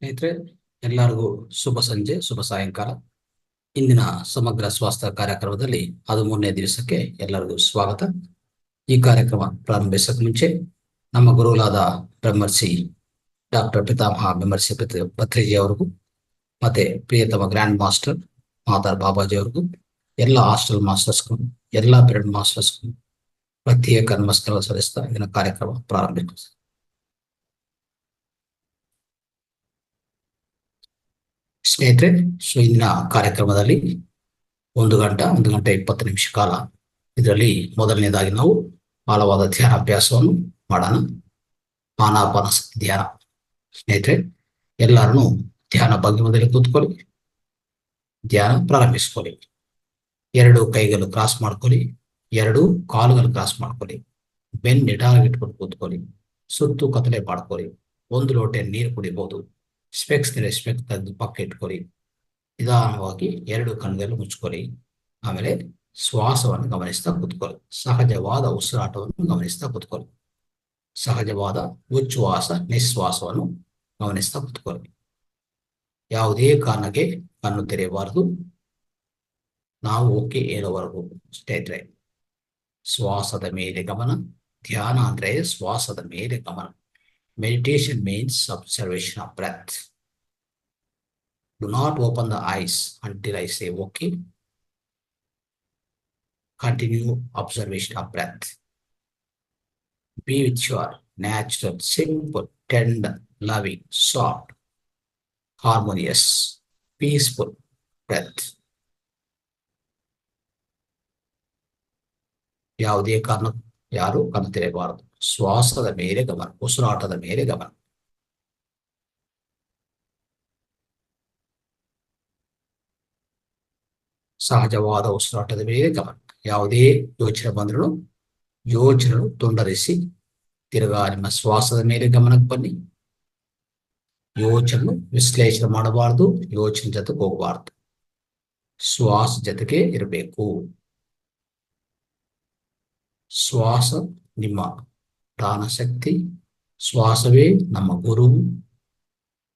ಸ್ನೇಹಿತರೆ, ಎಲ್ಲರಿಗೂ ಶುಭ ಸಂಜೆ, ಶುಭ ಸಾಯಂಕಾಲ. ಇಂದಿನ ಸಮಗ್ರ ಸ್ವಾಸ್ಥ್ಯ ಕಾರ್ಯಕ್ರಮದಲ್ಲಿ 13ನೇ ದಿವಸಕ್ಕೆ ಎಲ್ಲರಿಗೂ ಸ್ವಾಗತ. ಈ ಕಾರ್ಯಕ್ರಮ ಪ್ರಾರಂಭಿಸಕ್ಕೆ ಮುಂಚೆ ನಮ್ಮ ಗುರುಗಳಾದ ಬ್ರಹ್ಮರ್ಷಿ ಡಾಕ್ಟರ್ ಪಿತಾಮಹ ಬ್ರಹ್ಮರ್ಷಿ ಪತ್ರಿಜಿ ಅವರಿಗೂ ಮತ್ತೆ ಪ್ರಿಯತಮ ಗ್ರ್ಯಾಂಡ್ ಮಾಸ್ಟರ್ ಮಾತಾರ್ ಬಾಬಾಜಿ ಅವರಿಗೂ, ಎಲ್ಲ ಹಾಸ್ಟೆಲ್ ಮಾಸ್ಟರ್ಸ್ಗೂ, ಎಲ್ಲ ಪಿರಮಿಡ್ ಮಾಸ್ಟರ್ಸ್ಗೂ ಪ್ರತ್ಯೇಕ ನಮಸ್ಕಾರ ಸಲ್ಲಿಸ್ತಾ ಇದನ್ನ ಕಾರ್ಯಕ್ರಮ ಪ್ರಾರಂಭಿಸ. ಸ್ನೇಹಿತರೆ, ಇಂದಿನ ಕಾರ್ಯಕ್ರಮದಲ್ಲಿ 1 ಗಂಟೆ 20 ನಿಮಿಷ ಕಾಲ ಇದರಲ್ಲಿ ಮೊದಲನೇದಾಗಿ ನಾವು ಆಳವಾದ ಧ್ಯಾನಾಭ್ಯಾಸವನ್ನು ಮಾಡೋಣ. ಆನಾಪಾನಸತಿ ಧ್ಯಾನ. ಸ್ನೇಹಿತರೆ, ಎಲ್ಲರನ್ನು ಧ್ಯಾನ ಭಂಗಿಮದಲ್ಲಿ ಕೂತ್ಕೊಳ್ಳಿ, ಧ್ಯಾನ ಪ್ರಾರಂಭಿಸ್ಕೊಳ್ಳಿ. 2 ಕೈಗಳು ಕ್ರಾಸ್ ಮಾಡ್ಕೊಳ್ಳಿ, 2 ಕಾಲುಗಳು ಕ್ರಾಸ್ ಮಾಡ್ಕೊಳ್ಳಿ, ಬೆನ್ನು ನಿಟಾಗಿಟ್ಕೊಂಡು ಕೂತ್ಕೊಳ್ಳಿ, ಸುತ್ತು ಕತ್ತಲೆ ಮಾಡ್ಕೊಳ್ಳಿ. 1 ಲೋಟ ನೀರು ಕುಡಿಬಹುದು. ಸ್ಪೆಕ್ಸ್ ತೆಗೆದು ಪಕ್ಕ ಇಟ್ಕೊಳ್ಳಿ. ನಿಧಾನವಾಗಿ 2 ಕಣ್ಣುಗಳು ಮುಚ್ಕೊಳ್ಳಿ. ಆಮೇಲೆ ಶ್ವಾಸವನ್ನು ಗಮನಿಸ್ತಾ ಕೂತ್ಕೊಳ್ಳಿ. ಸಹಜವಾದ ಉಸಿರಾಟವನ್ನು ಗಮನಿಸ್ತಾ ಕೂತ್ಕೊಳ್ಳಿ. ಸಹಜವಾದ ಉಚ್ಛ್ವಾಸ ನಿಶ್ವಾಸವನ್ನು ಗಮನಿಸ್ತಾ ಕೂತ್ಕೊಳ್ಳಿ. ಯಾವುದೇ ಕಾರಣಕ್ಕೆ ಕಣ್ಣು ತೆರೆಯಬಾರದು. ನಾವು ಓಕೆ ಹೇಳುವವರೆಗೂ. ಸ್ನೇಹಿತರೆ, ಶ್ವಾಸದ ಮೇಲೆ ಗಮನ. ಧ್ಯಾನ ಅಂದ್ರೆ ಶ್ವಾಸದ ಮೇಲೆ ಗಮನ. Meditation means observation of breath. Do not open the eyes until I say okay. Continue observation of breath. Be with your natural, simple, tender, loving, soft, harmonious, peaceful breath. ಯಾವುದೇ ಕಾರಣ ಯಾರು ಕಣ್ಣು ತೆರೆಯಬಾರದು. ಶ್ವಾಸದ ಮೇಲೆ ಗಮನ, ಉಸಿರಾಟದ ಮೇಲೆ ಗಮನ. ಸಹಜವಾದ ಉಸಿರಾಟದ ಮೇಲೆ ಗಮನ. ಯಾವುದೇ ಯೋಚನೆ ಬಂದರೂ ಯೋಚನೆ ತುಂಡರಿಸಿ ತಿರುಗಾ ನಿಮ್ಮ ಶ್ವಾಸದ ಮೇಲೆ ಗಮನಕ್ಕೆ ಬನ್ನಿ. ಯೋಚನೆ ವಿಶ್ಲೇಷಣೆ ಮಾಡಬಾರದು, ಯೋಚನೆ ಜೊತೆಗೆ ಹೋಗಬಾರದು, ಶ್ವಾಸ ಜೊತೆಗೆ ಇರಬೇಕು. ಶ್ವಾಸ ನಿಮ್ಮ ಪ್ರಾಣಶಕ್ತಿ, ಶ್ವಾಸವೇ ನಮ್ಮ ಗುರು,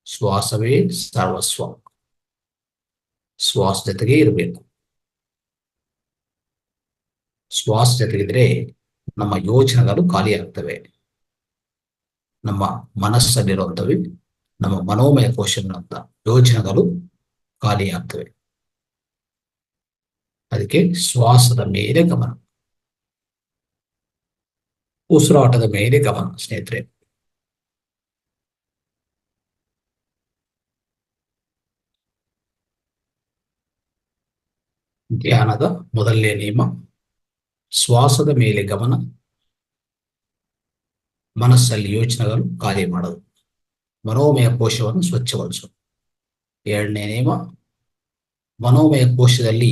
ಶ್ವಾಸವೇ ಸರ್ವಸ್ವ. ಶ್ವಾಸ ಜೊತೆಗೆ ಇರಬೇಕು. ಶ್ವಾಸ ಜೊತೆಗಿದ್ರೆ ನಮ್ಮ ಯೋಚನೆಗಳು ಖಾಲಿ ಆಗ್ತವೆ. ನಮ್ಮ ಮನಸ್ಸಲ್ಲಿರುವಂತವೆ, ನಮ್ಮ ಮನೋಮಯ ಕೋಶಗಳಂತ ಯೋಚನೆಗಳು ಖಾಲಿ ಆಗ್ತವೆ. ಅದಕ್ಕೆ ಶ್ವಾಸದ ಮೇಲೆ ಗಮನ, ಉಸಿರಾಟದ ಮೇಲೆ ಗಮನ. ಸ್ನೇಹಿತರೆ, ಧ್ಯಾನದ ಮೊದಲನೇ ನಿಯಮ ಶ್ವಾಸದ ಮೇಲೆ ಗಮನ, ಮನಸ್ಸಲ್ಲಿ ಯೋಚನೆಗಳು ಖಾಲಿ ಮಾಡೋದು, ಮನೋಮಯ ಕೋಶವನ್ನು ಸ್ವಚ್ಛಗೊಳಿಸೋದು. 2ನೇ ನಿಯಮ, ಮನೋಮಯ ಕೋಶದಲ್ಲಿ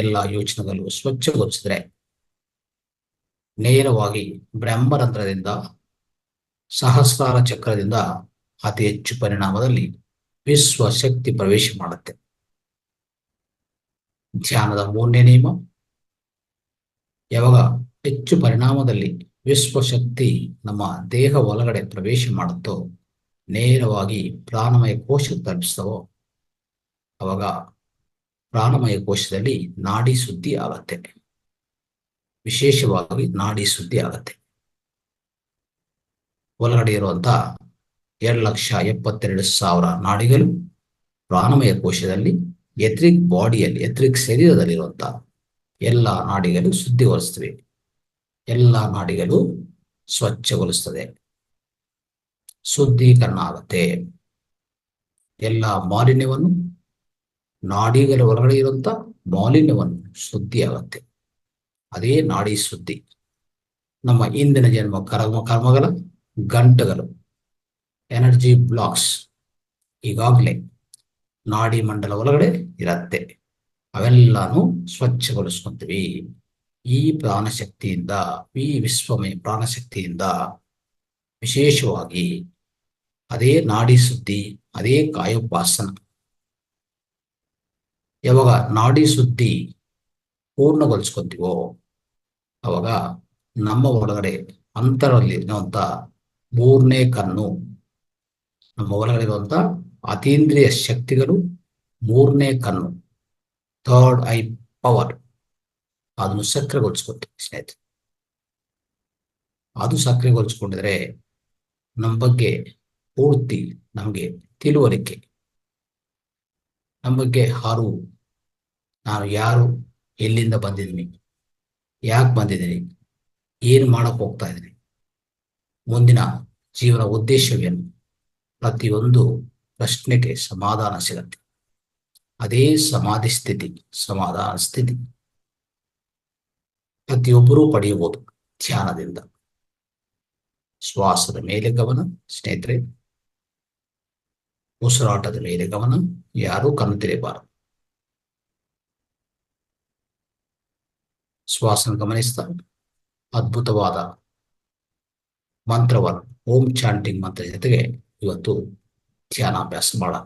ಎಲ್ಲ ಯೋಚನೆಗಳು ಸ್ವಚ್ಛಗೊಳಿಸಿದ್ರೆ ನೇರವಾಗಿ ಬ್ರಹ್ಮರಂಧ್ರದಿಂದ ಸಹಸ್ರಾರ ಚಕ್ರದಿಂದ ಅತಿ ಹೆಚ್ಚು ಪರಿಣಾಮದಲ್ಲಿ ವಿಶ್ವಶಕ್ತಿ ಪ್ರವೇಶ ಮಾಡುತ್ತೆ. ಧ್ಯಾನದ 3ನೇ ನಿಯಮ, ಯಾವಾಗ ಹೆಚ್ಚು ಪರಿಣಾಮದಲ್ಲಿ ವಿಶ್ವಶಕ್ತಿ ನಮ್ಮ ದೇಹ ಒಳಗಡೆ ಪ್ರವೇಶ ಮಾಡುತ್ತೋ, ನೇರವಾಗಿ ಪ್ರಾಣಮಯ ಕೋಶಕ್ಕೆ ತಲುಪಿಸ್ತವೋ, ಅವಾಗ ಪ್ರಾಣಮಯ ಕೋಶದಲ್ಲಿ ನಾಡಿ ಶುದ್ಧಿ ಆಗತ್ತೆ. ವಿಶೇಷವಾಗಿ ನಾಡಿ ಶುದ್ಧಿ ಆಗತ್ತೆ. ಒಳಗಡೆ ಇರುವಂತ 2,72,000 ನಾಡಿಗಳು ಪ್ರಾಣಮಯ ಕೋಶದಲ್ಲಿ ಎಥ್ರಿಕ್ ಬಾಡಿಯಲ್ಲಿ, ಎಥ್ರಿಕ್ ಶರೀರದಲ್ಲಿರುವಂತ ಎಲ್ಲ ನಾಡಿಗಳು ಶುದ್ಧಿಗೊಳಿಸ್ತವೆ. ಎಲ್ಲ ನಾಡಿಗಳು ಸ್ವಚ್ಛಗೊಳಿಸ್ತದೆ, ಶುದ್ಧೀಕರಣ ಆಗುತ್ತೆ. ಎಲ್ಲ ಮಾಲಿನ್ಯವನ್ನು, ನಾಡಿಗಳ ಒಳಗಡೆ ಇರುವಂತ ಮಾಲಿನ್ಯವನ್ನು ಶುದ್ಧಿ ಆಗುತ್ತೆ. ಅದೇ ನಾಡಿ ಶುದ್ಧಿ. ನಮ್ಮ ಇಂದಿನ ಜನ್ಮ ಕರ್ಮಗಳ ಗಂಟೆಗಳು, ಎನರ್ಜಿ ಬ್ಲಾಕ್ಸ್ ಈಗಾಗಲೇ ನಾಡಿ ಮಂಡಲ ಒಳಗಡೆ ಇರತ್ತೆ. ಅವೆಲ್ಲಾನು ಸ್ವಚ್ಛಗೊಳಿಸ್ಕೊಂತೀವಿ ಈ ಪ್ರಾಣಶಕ್ತಿಯಿಂದ, ಈ ವಿಶ್ವಮಯ ಪ್ರಾಣಶಕ್ತಿಯಿಂದ. ವಿಶೇಷವಾಗಿ ಅದೇ ನಾಡಿ ಶುದ್ಧಿ, ಅದೇ ಕಾಯೋಪಾಸನ. ಯಾವಾಗ ನಾಡಿ ಶುದ್ಧಿ ಪೂರ್ಣಗೊಳಿಸ್ಕೊಂತೀವೋ ಅವಾಗ ನಮ್ಮ ಒಳಗಡೆ ಅಂತರಲ್ಲಿ ಇರುವಂತ 3ನೇ ಕಣ್ಣು, ನಮ್ಮ ಒಳಗಡೆ ಇರುವಂತ ಅತೀಂದ್ರಿಯ ಶಕ್ತಿಗಳು, ಮೂರನೇ ಕಣ್ಣು, ಥರ್ಡ್ ಐ ಪವರ್, ಅದನ್ನು ಸಕ್ರಿಯಗೊಳಿಸ್ಕೊತೀವಿ ಸ್ನೇಹಿತರೆ. ಅದು ಸಕ್ರಿಯಗೊಳಿಸ್ಕೊಂಡಿದ್ರೆ ನಮ್ಮ ಬಗ್ಗೆ ಪೂರ್ತಿ ನಮಗೆ ತಿಳುವಳಿಕೆ, ನಮ್ಮ ಬಗ್ಗೆ ಅರಿವು, ನಾನು ಯಾರು, ಎಲ್ಲಿಂದ ಬಂದಿದ್ದೀನಿ, ಯಾಕೆ ಬಂದಿದ್ದೀನಿ, ಏನು ಮಾಡಕ್ಕೆ ಹೋಗ್ತಾ ಇದ್ದೀನಿ, ಮುಂದಿನ ಜೀವನ ಉದ್ದೇಶವೇನು, ಪ್ರತಿಯೊಂದು ಪ್ರಶ್ನೆಗೆ ಸಮಾಧಾನ ಸಿಗತ್ತೆ. ಅದೇ ಸಮಾಧಿ ಸ್ಥಿತಿ, ಸಮಾಧಾನ ಸ್ಥಿತಿ ಪ್ರತಿಯೊಬ್ಬರೂ ಪಡೆಯಬಹುದು ಧ್ಯಾನದಿಂದ. ಶ್ವಾಸದ ಮೇಲೆ ಗಮನ ಸ್ನೇಹಿತರೆ, ಉಸಿರಾಟದ ಮೇಲೆ ಗಮನ, ಯಾರೂ ಕಣ್ಣು ತೆರೆಯಬಾರದು. ಶ್ವಾಸನ ಗಮನಿಸ್ತಾ ಅದ್ಭುತವಾದ ಮಂತ್ರವನ್ನು, ಓಂ ಚಾಂಟಿಂಗ್ ಮಂತ್ರ ಜೊತೆಗೆ ಇವತ್ತು ಧ್ಯಾನಾಭ್ಯಾಸ ಮಾಡೋಣ.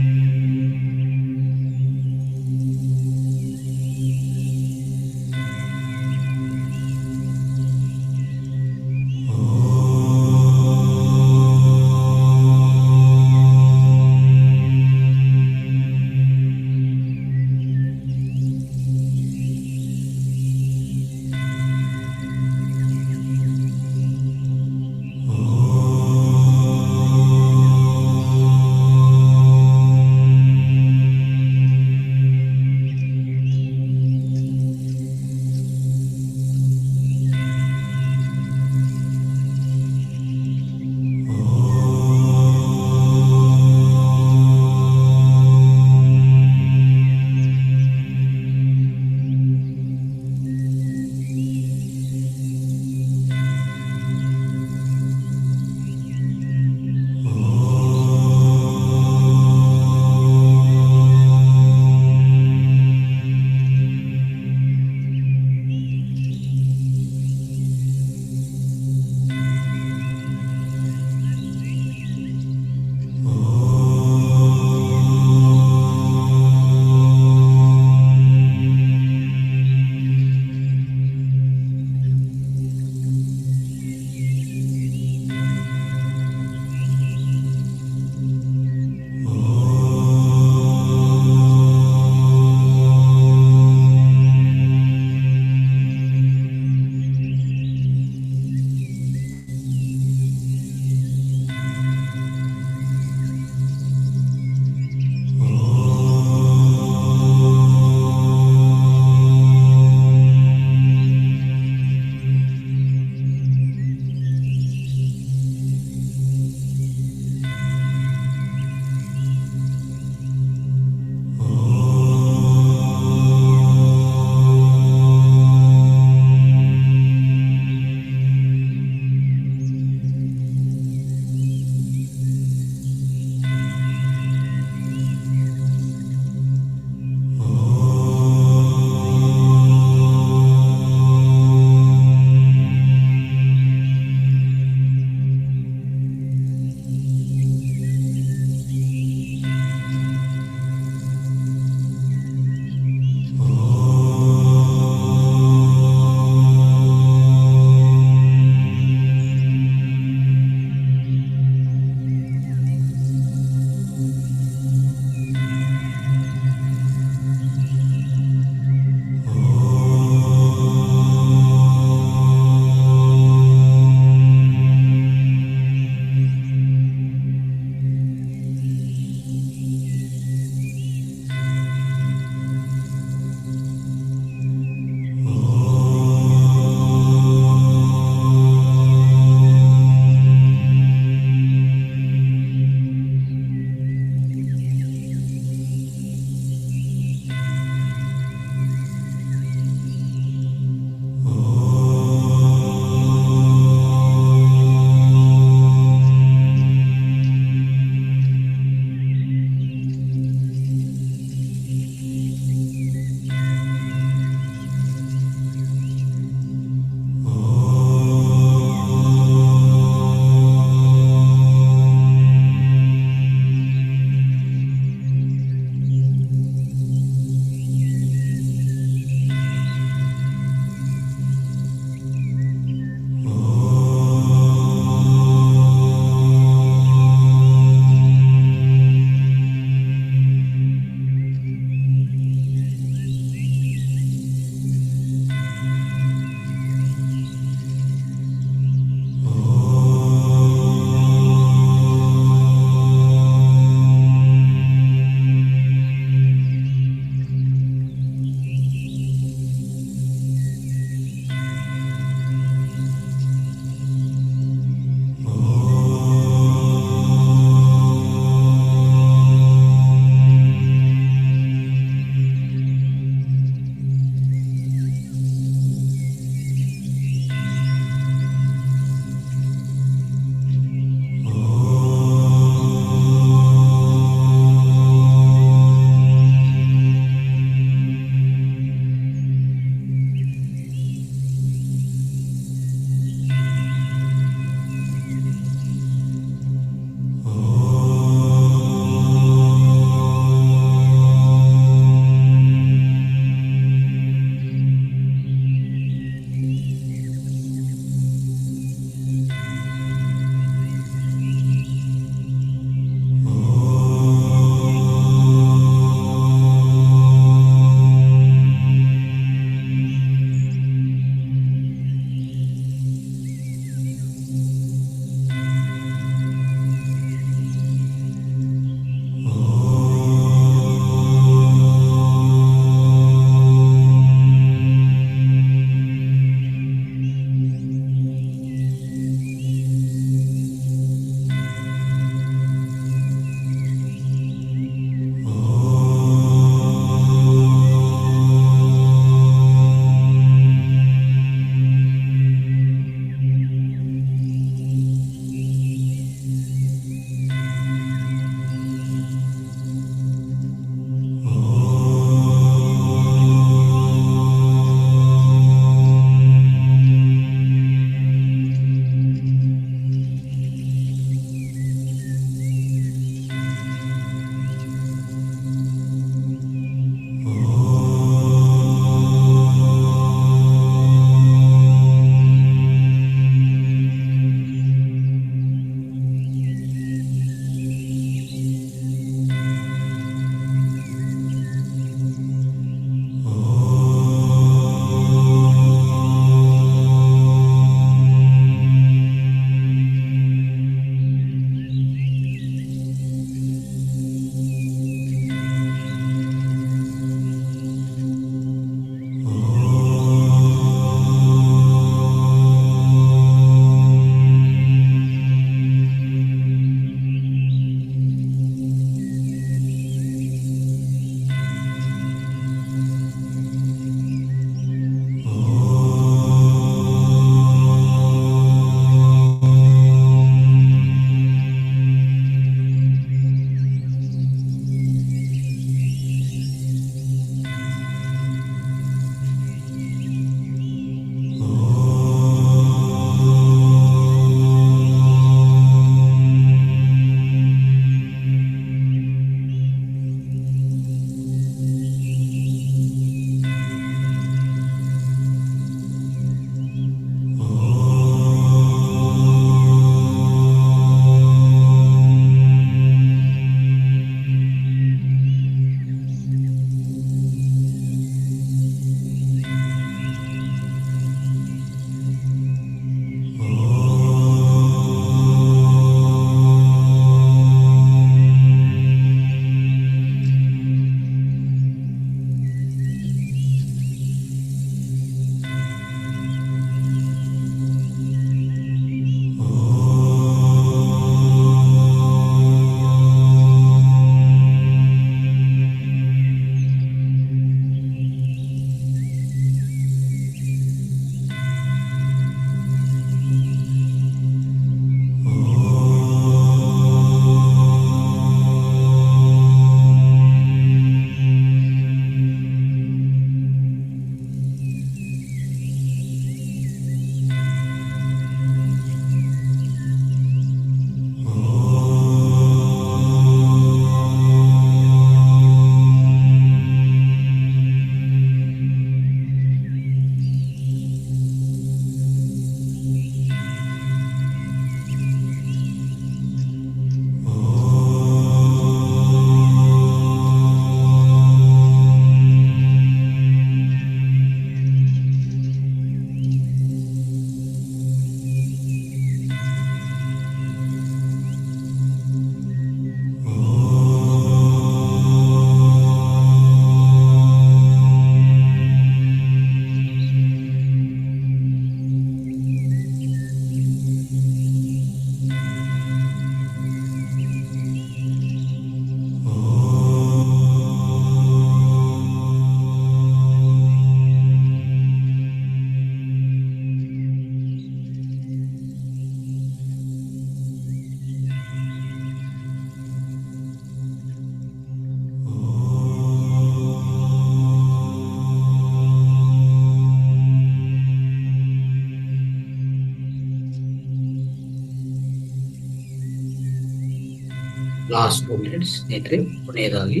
ಲಾಸ್ಟ್ 2 ಮಿನಿಟ್ಸ್ ಸ್ನೇಹಿತರೆ. ಕೊನೆಯದಾಗಿ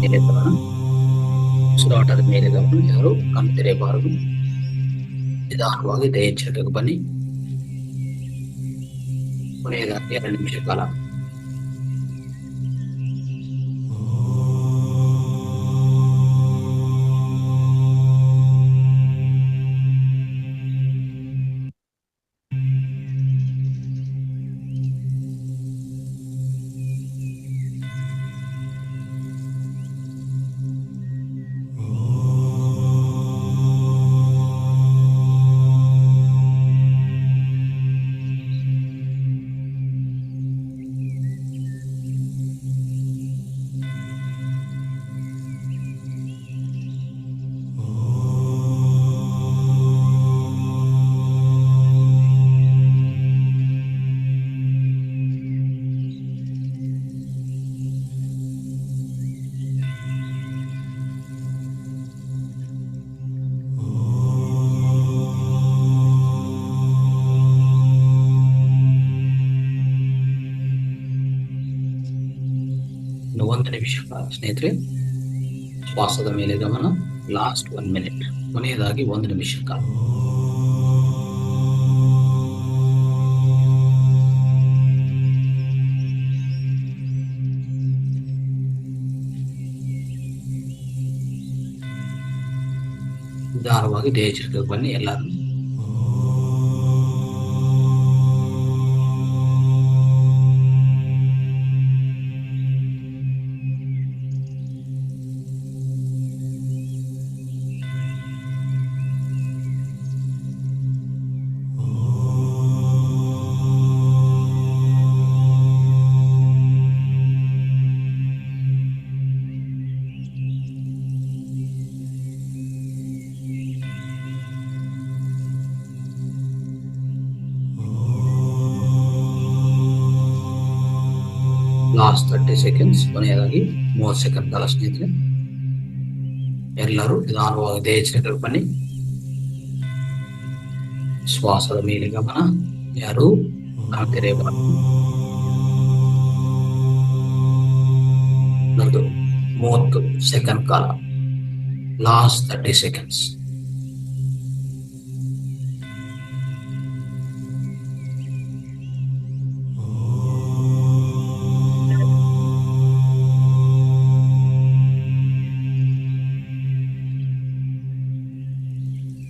ಮೇಲೆ ಗಮನ, ಉಸಿರಾಟದ ಮೇಲೆ ಗಮನ, ಯಾರು ಕಣ್ಣು ತೆರೆಯಬಾರದು. ನಿಧಾನವಾಗಿ ಎಚ್ಚರಿಕೆಗೆ ಬನ್ನಿ. ಕೊನೆಯದಾಗಿ 2 ನಿಮಿಷ ಕಾಲ ಇನ್ನು 1 ನಿಮಿಷ ಸ್ನೇಹಿತರೆ. ಶ್ವಾಸದ ಮೇಲೆ ಗಮನ, ಲಾಸ್ಟ್ 1 ಮಿನಿಟ್. ಕೊನೆಯದಾಗಿ 1 ನಿಮಿಷ ಕಾಲ. ನಿಧಾನವಾಗಿ ಎಚ್ಚರಿಕೆಗೆ ಬನ್ನಿ ಎಲ್ಲರೂ. Last 30 seconds. ಕೊನೆಯದಾಗಿ 30 ಸೆಕೆಂಡ್ ಕಾಲ ಸ್ನೇಹಿತರೆ. ಎಲ್ಲರೂ ನಿಧಾನವಾಗಿ ಎಚ್ಚರಿಕೆಗೆ ಬನ್ನಿ. ಶ್ವಾಸದ ಮೇಲೆ ಗಮನ, ಯಾರು ತೆರೆಯಬಾರದು. 30 ಸೆಕೆಂಡ್ ಕಾಲ. Last 30 seconds.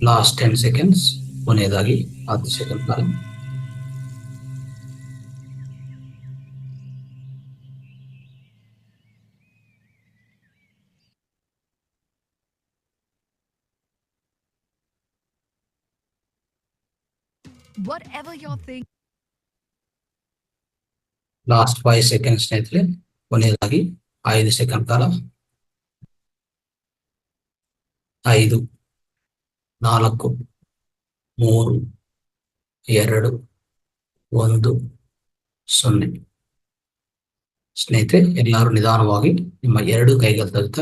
Last 10 seconds. ಕೊನೆಯದಾಗಿ 10 ಸೆಕೆಂಡ್ ಕಾಲ. Whatever you're thinking. Last 5 seconds ಸ್ನೇಹಿತರೆ. ಕೊನೆಯದಾಗಿ 5 ಸೆಕೆಂಡ್ ಕಾಲ. 5, 4, 3, 2, 1, 0. ಸ್ನೇಹಿತರೆ, ಎಲ್ಲರೂ ನಿಧಾನವಾಗಿ ನಿಮ್ಮ 2 ಕೈಗಳ ತೆಗೆತ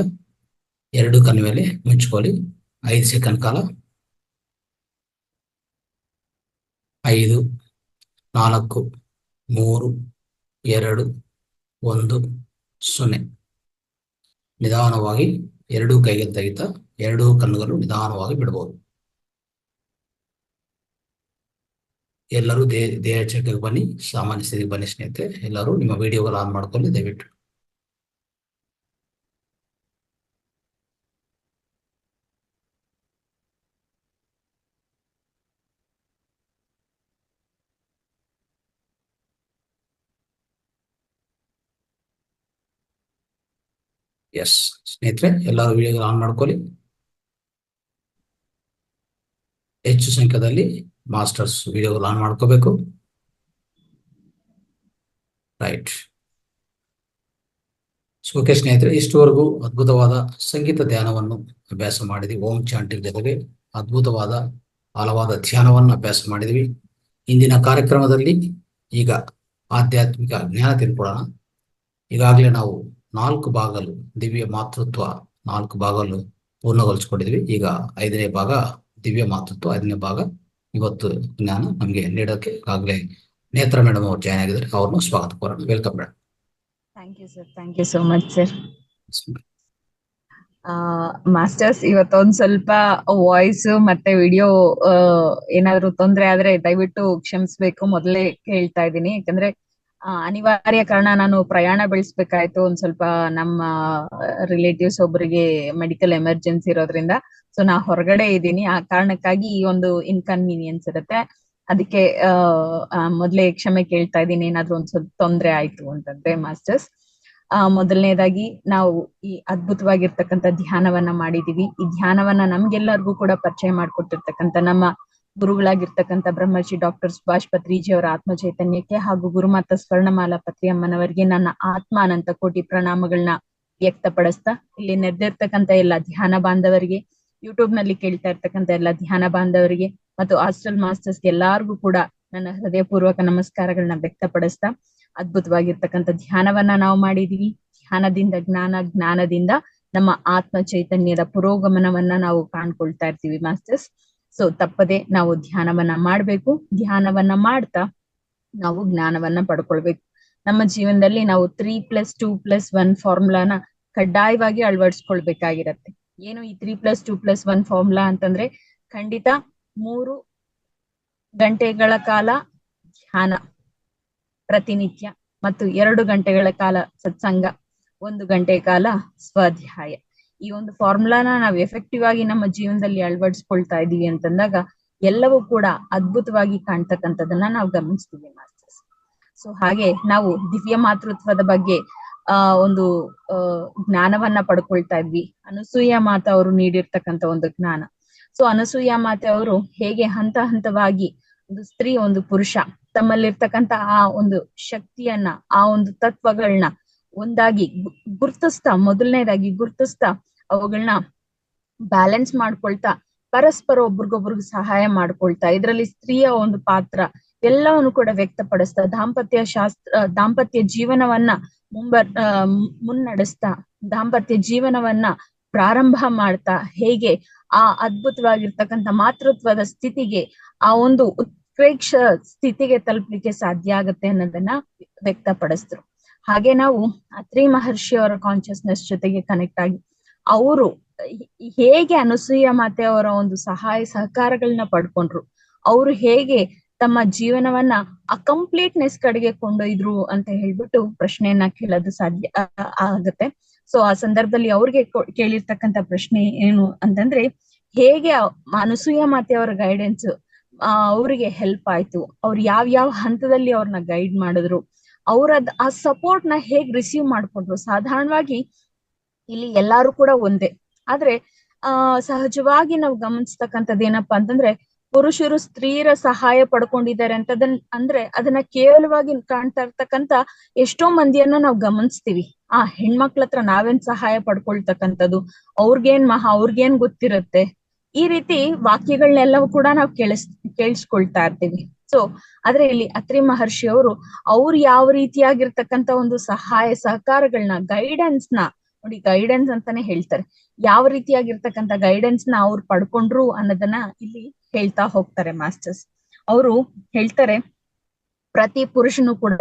2 ಕಣ್ಣ ಮೇಲೆ ಮುಚ್ಚಿಕೊಳ್ಳಿ. 5 ಸೆಕೆಂಡ್ ಕಾಲ. 5, 4, 3, 2, 1, 0. ನಿಧಾನವಾಗಿ 2 ಕೈಗಳ ತೆಗೆತ 2 ಕಣ್ಣುಗಳು ನಿಧಾನವಾಗಿ ಬಿಡಬಹುದು. ಎಲ್ಲರೂ ದೇಹ ಎಚ್ಚರಿಕೆಗೆ ಬನ್ನಿ, ಸಾಮಾನ್ಯ ಸ್ಥಿತಿಗೆ ಬನ್ನಿ ಸ್ನೇಹಿತರೆ. ಎಲ್ಲರೂ ನಿಮ್ಮ ವಿಡಿಯೋಗಳು ಆನ್ ಮಾಡ್ಕೊಳ್ಳಿ ದಯವಿಟ್ಟು. ಎಸ್ ಸ್ನೇಹಿತರೆ, ಎಲ್ಲರೂ ವಿಡಿಯೋಗಳು ಆನ್ ಮಾಡ್ಕೊಳ್ಳಿ. ಹೆಚ್ಚು ಸಂಖ್ಯೆಯಲ್ಲಿ ಮಾಸ್ಟರ್ಸ್ ವಿಡಿಯೋಗಳು ಆನ್ ಮಾಡ್ಕೋಬೇಕು. ರೈಟ್. ಓಕೆ ಸ್ನೇಹಿತರೆ, ಇಷ್ಟುವರೆಗೂ ಅದ್ಭುತವಾದ ಸಂಗೀತ ಧ್ಯಾನವನ್ನು ಅಭ್ಯಾಸ ಮಾಡಿದ್ವಿ. ಓಂ ಚಾಂಟಿಂಗ್ ಜೊತೆಗೆ ಅದ್ಭುತವಾದ ಆಳವಾದ ಧ್ಯಾನವನ್ನು ಅಭ್ಯಾಸ ಮಾಡಿದ್ವಿ. ಇಂದಿನ ಕಾರ್ಯಕ್ರಮದಲ್ಲಿ ಈಗ ಆಧ್ಯಾತ್ಮಿಕ ಜ್ಞಾನ ತಿಳ್ಕೊಳ್ಳೋಣ. ಈಗಾಗಲೇ ನಾವು 4 ಭಾಗಗಳು ದಿವ್ಯ ಮಾತೃತ್ವ 4 ಭಾಗಗಳು ಪೂರ್ಣಗೊಳಿಸ್ಕೊಂಡಿದ್ವಿ. ಈಗ 5ನೇ ಭಾಗ ದಿವ್ಯ ಮಾತೃತ್ವ, 5ನೇ ಭಾಗ ಇವತ್ತು ಜ್ಞಾನ ನಮಗೆ ನೀಡೋಕೆ ಈಗಾಗಲೇ ನೇತ್ರ ಮೇಡಮ್ ಅವ್ರು ಜಾಯ್ನ್ ಆಗಿದ್ದಾರೆ, ಅವ್ರನ್ನು ಸ್ವಾಗತ ಕೋರೋಣ. Welcome madam. Thank you sir, thank you so much sir. Masters, ಇವತ್ತೊಂದ್ ಸ್ವಲ್ಪ ವಾಯ್ಸ್ ಮತ್ತೆ ವಿಡಿಯೋ ಏನಾದ್ರು ತೊಂದ್ರೆ ಆದ್ರೆ ದಯವಿಟ್ಟು ಕ್ಷಮಿಸ್ಬೇಕು. ಮೊದಲೇ ಹೇಳ್ತಾ ಇದ್ದೀನಿ, ಯಾಕಂದ್ರೆ ಅನಿವಾರ್ಯ ಕಾರಣ ನಾನು ಪ್ರಯಾಣ ಬೆಳೆಸ್ಬೇಕಾಯ್ತು. ಒಂದ್ ಸ್ವಲ್ಪ ನಮ್ಮ ರಿಲೇಟಿವ್ಸ್ ಒಬ್ಬರಿಗೆ ಮೆಡಿಕಲ್ ಎಮರ್ಜೆನ್ಸಿ ಇರೋದ್ರಿಂದ ಸೊ ನಾ ಹೊರಗಡೆ ಇದ್ದೀನಿ. ಆ ಕಾರಣಕ್ಕಾಗಿ ಈ ಒಂದು ಇನ್ಕನ್ವೀನಿಯನ್ಸ್ ಇರುತ್ತೆ. ಅದಕ್ಕೆ ಮೊದಲೇ ಕ್ಷಮೆ ಕೇಳ್ತಾ ಇದ್ದೀನಿ ಏನಾದ್ರು ಒಂದ್ ಸ್ವಲ್ಪ ತೊಂದ್ರೆ ಆಯ್ತು ಅಂತಂದ್ರೆ. ಮಾಸ್ಟರ್ಸ್, ಮೊದಲನೇದಾಗಿ ನಾವು ಈ ಅದ್ಭುತವಾಗಿರ್ತಕ್ಕಂಥ ಧ್ಯಾನವನ್ನ ಮಾಡಿದೀವಿ. ಈ ಧ್ಯಾನವನ್ನ ನಮ್ಗೆಲ್ಲರಿಗೂ ಕೂಡ ಪರಿಚಯ ಮಾಡ್ಕೊಟ್ಟಿರ್ತಕ್ಕಂಥ ನಮ್ಮ ಗುರುಗಳಾಗಿರ್ತಕ್ಕಂಥ ಬ್ರಹ್ಮರ್ಷಿ ಡಾಕ್ಟರ್ ಸುಭಾಷ್ ಪತ್ರಿಜಿ ಅವರ ಆತ್ಮ ಚೈತನ್ಯಕ್ಕೆ ಹಾಗೂ ಗುರುಮಾತಾ ಸ್ವರ್ಣಮಾಲಾ ಪತ್ರಿ ಅಮ್ಮನವರಿಗೆ ನನ್ನ ಆತ್ಮ ಅನಂತ ಕೋಟಿ ಪ್ರಣಾಮಗಳನ್ನ ವ್ಯಕ್ತಪಡಿಸ್ತಾ, ಇಲ್ಲಿ ನೆರೆದಿರ್ತಕ್ಕಂಥ ಎಲ್ಲ ಧ್ಯಾನ ಬಾಂಧವರಿಗೆ, ಯೂಟ್ಯೂಬ್ ನಲ್ಲಿ ಕೇಳ್ತಾ ಇರ್ತಕ್ಕಂಥ ಎಲ್ಲ ಧ್ಯಾನ ಬಾಂಧವರಿಗೆ ಮತ್ತು ಹಾಸ್ಟೆಲ್ ಮಾಸ್ಟರ್ಸ್ ಎಲ್ಲಾರ್ಗೂ ಕೂಡ ನನ್ನ ಹೃದಯಪೂರ್ವಕ ನಮಸ್ಕಾರಗಳನ್ನ ವ್ಯಕ್ತಪಡಿಸ್ತಾ, ಅದ್ಭುತವಾಗಿರ್ತಕ್ಕಂಥ ಧ್ಯಾನವನ್ನ ನಾವು ಮಾಡಿದೀವಿ. ಧ್ಯಾನದಿಂದ ಜ್ಞಾನ, ಜ್ಞಾನದಿಂದ ನಮ್ಮ ಆತ್ಮ ಚೈತನ್ಯದ ಪುರೋಗಮನವನ್ನ ನಾವು ಕಾಣ್ಕೊಳ್ತಾ ಇರ್ತೀವಿ ಮಾಸ್ಟರ್ಸ್. ಸೊ ತಪ್ಪದೆ ನಾವು ಧ್ಯಾನವನ್ನ ಮಾಡ್ಬೇಕು. ಧ್ಯಾನವನ್ನ ಮಾಡ್ತಾ ನಾವು ಜ್ಞಾನವನ್ನ ಪಡ್ಕೊಳ್ಬೇಕು. ನಮ್ಮ ಜೀವನದಲ್ಲಿ ನಾವು 3+2+1 ಫಾರ್ಮುಲಾನ ಕಡ್ಡಾಯವಾಗಿ ಅಳವಡಿಸ್ಕೊಳ್ಬೇಕಾಗಿರತ್ತೆ. ಏನು ಈ 3+2+1 ಫಾರ್ಮುಲಾ ಅಂತಂದ್ರೆ, ಖಂಡಿತ 3 ಗಂಟೆಗಳ ಕಾಲ ಧ್ಯಾನ ಪ್ರತಿನಿತ್ಯ ಮತ್ತು 2 ಗಂಟೆಗಳ ಕಾಲ ಸತ್ಸಂಗ, 1 ಗಂಟೆ ಕಾಲ ಸ್ವಾಧ್ಯಾಯ. ಈ ಒಂದು ಫಾರ್ಮುಲಾನ ನಾವು ಎಫೆಕ್ಟಿವ್ ಆಗಿ ನಮ್ಮ ಜೀವನದಲ್ಲಿ ಅಳವಡಿಸ್ಕೊಳ್ತಾ ಇದೀವಿ ಅಂತಂದಾಗ ಎಲ್ಲವೂ ಕೂಡ ಅದ್ಭುತವಾಗಿ ಕಾಣ್ತಕ್ಕಂಥದನ್ನ ನಾವು ಗಮನಿಸ್ತೀವಿ ಮಾಸ್ಟರ್ಸ್. ಸೊ ಹಾಗೆ ನಾವು ದಿವ್ಯ ಮಾತೃತ್ವದ ಬಗ್ಗೆ ಒಂದು ಜ್ಞಾನವನ್ನ ಪಡ್ಕೊಳ್ತಾ ಇದ್ವಿ. ಅನಸೂಯ ಮಾತಾ ಅವರು ನೀಡಿರ್ತಕ್ಕಂಥ ಒಂದು ಜ್ಞಾನ. ಸೊ ಅನಸೂಯ ಮಾತೆ ಅವರು ಹೇಗೆ ಹಂತ ಹಂತವಾಗಿ ಒಂದು ಸ್ತ್ರೀ, ಒಂದು ಪುರುಷ ತಮ್ಮಲ್ಲಿರ್ತಕ್ಕಂಥ ಆ ಒಂದು ಶಕ್ತಿಯನ್ನ, ಆ ಒಂದು ತತ್ವಗಳನ್ನ ಒಂದಾಗಿ ಗುರ್ತಿಸ್ತಾ, ಮೊದಲನೇದಾಗಿ ಗುರ್ತಿಸ್ತಾ ಅವುಗಳನ್ನ ಬ್ಯಾಲೆನ್ಸ್ ಮಾಡ್ಕೊಳ್ತಾ, ಪರಸ್ಪರ ಒಬ್ರಿಗೊಬ್ರಿಗೆ ಸಹಾಯ ಮಾಡ್ಕೊಳ್ತಾ, ಇದರಲ್ಲಿ ಸ್ತ್ರೀಯ ಒಂದು ಪಾತ್ರ ಎಲ್ಲವನ್ನು ಕೂಡ ವ್ಯಕ್ತಪಡಿಸ್ತಾ, ದಾಂಪತ್ಯ ಜೀವನವನ್ನ ಮುನ್ನಡೆಸ್ತಾ, ದಾಂಪತ್ಯ ಜೀವನವನ್ನ ಪ್ರಾರಂಭ ಮಾಡ್ತಾ, ಹೇಗೆ ಆ ಅದ್ಭುತವಾಗಿರ್ತಕ್ಕಂಥ ಮಾತೃತ್ವದ ಸ್ಥಿತಿಗೆ, ಆ ಒಂದು ಉತ್ಪ್ರೇಕ್ಷ ಸ್ಥಿತಿಗೆ ತಲುಪಲಿಕ್ಕೆ ಸಾಧ್ಯ ಆಗತ್ತೆ ಅನ್ನೋದನ್ನ ವ್ಯಕ್ತಪಡಿಸಿದ್ರು. ಹಾಗೆ ನಾವು ಅತ್ರಿ ಮಹರ್ಷಿ ಅವರ ಕಾನ್ಶಿಯಸ್ನೆಸ್ ಜೊತೆಗೆ ಕನೆಕ್ಟ್ ಆಗಿ ಅವರು ಹೇಗೆ ಅನಸೂಯ ಮಾತೆ ಅವರ ಒಂದು ಸಹಾಯ ಸಹಕಾರಗಳನ್ನ ಪಡ್ಕೊಂಡ್ರು, ಅವರು ಹೇಗೆ ತಮ್ಮ ಜೀವನವನ್ನ ಕಂಪ್ಲೀಟ್ನೆಸ್ ಕಡೆಗೆ ಕೊಂಡೊಯ್ದ್ರು ಅಂತ ಹೇಳ್ಬಿಟ್ಟು ಪ್ರಶ್ನೆಯನ್ನ ಕೇಳೋದು ಸಾಧ್ಯ ಆಗತ್ತೆ. ಸೊ ಆ ಸಂದರ್ಭದಲ್ಲಿ ಅವ್ರಿಗೆ ಕೇಳಿರ್ತಕ್ಕಂಥ ಪ್ರಶ್ನೆ ಏನು ಅಂತಂದ್ರೆ, ಹೇಗೆ ಅನಸೂಯ ಮಾತೆ ಅವರ ಗೈಡೆನ್ಸ್ ಅವ್ರಿಗೆ ಹೆಲ್ಪ್ ಆಯ್ತು, ಅವ್ರು ಯಾವ ಹಂತದಲ್ಲಿ ಅವ್ರನ್ನ ಗೈಡ್ ಮಾಡಿದ್ರು, ಆ ಸಪೋರ್ಟ್ ನ ಹೇಗ್ ರಿಸೀವ್ ಮಾಡ್ಕೊಂಡ್ರು. ಸಾಧಾರಣವಾಗಿ ಇಲ್ಲಿ ಎಲ್ಲಾರು ಕೂಡ ಒಂದೇ, ಆದ್ರೆ ಸಹಜವಾಗಿ ನಾವು ಗಮನಿಸ್ತಕ್ಕಂಥದ್ದು ಏನಪ್ಪಾ ಅಂತಂದ್ರೆ, ಪುರುಷರು ಸ್ತ್ರೀಯರ ಸಹಾಯ ಪಡ್ಕೊಂಡಿದ್ದಾರೆ ಅಂದ್ರೆ ಅದನ್ನ ಕೇವಲವಾಗಿ ಕಾಣ್ತಾ ಇರ್ತಕ್ಕಂಥ ಎಷ್ಟೋ ಮಂದಿಯನ್ನ ನಾವು ಗಮನಿಸ್ತೀವಿ. ಹೆಣ್ಮಕ್ಳ ಹತ್ರ ನಾವೇನ್ ಸಹಾಯ ಪಡ್ಕೊಳ್ತಕ್ಕಂಥದ್ದು, ಅವ್ರಿಗೇನ್ ಗೊತ್ತಿರುತ್ತೆ, ಈ ರೀತಿ ವಾಕ್ಯಗಳನ್ನೆಲ್ಲವೂ ಕೂಡ ನಾವು ಕೇಳಿಸ್ಕೊಳ್ತಾ ಇರ್ತೀವಿ. ಸೊ ಆದ್ರೆ ಇಲ್ಲಿ ಅತ್ರಿ ಮಹರ್ಷಿ ಅವ್ರು ಯಾವ ರೀತಿಯಾಗಿರ್ತಕ್ಕಂಥ ಒಂದು ಸಹಾಯ ಸಹಕಾರಗಳನ್ನ, ಗೈಡೆನ್ಸ್ ನ ನೋಡಿ, ಗೈಡೆನ್ಸ್ ಅಂತಾನೆ ಹೇಳ್ತಾರೆ, ಯಾವ ರೀತಿಯಾಗಿರ್ತಕ್ಕಂಥ ಗೈಡೆನ್ಸ್ ನ ಅವ್ರು ಪಡ್ಕೊಂಡ್ರು ಅನ್ನೋದನ್ನ ಇಲ್ಲಿ ಹೇಳ್ತಾ ಹೋಗ್ತಾರೆ ಮಾಸ್ಟರ್ಸ್. ಅವರು ಹೇಳ್ತಾರೆ, ಪ್ರತಿ ಪುರುಷನು ಕೂಡ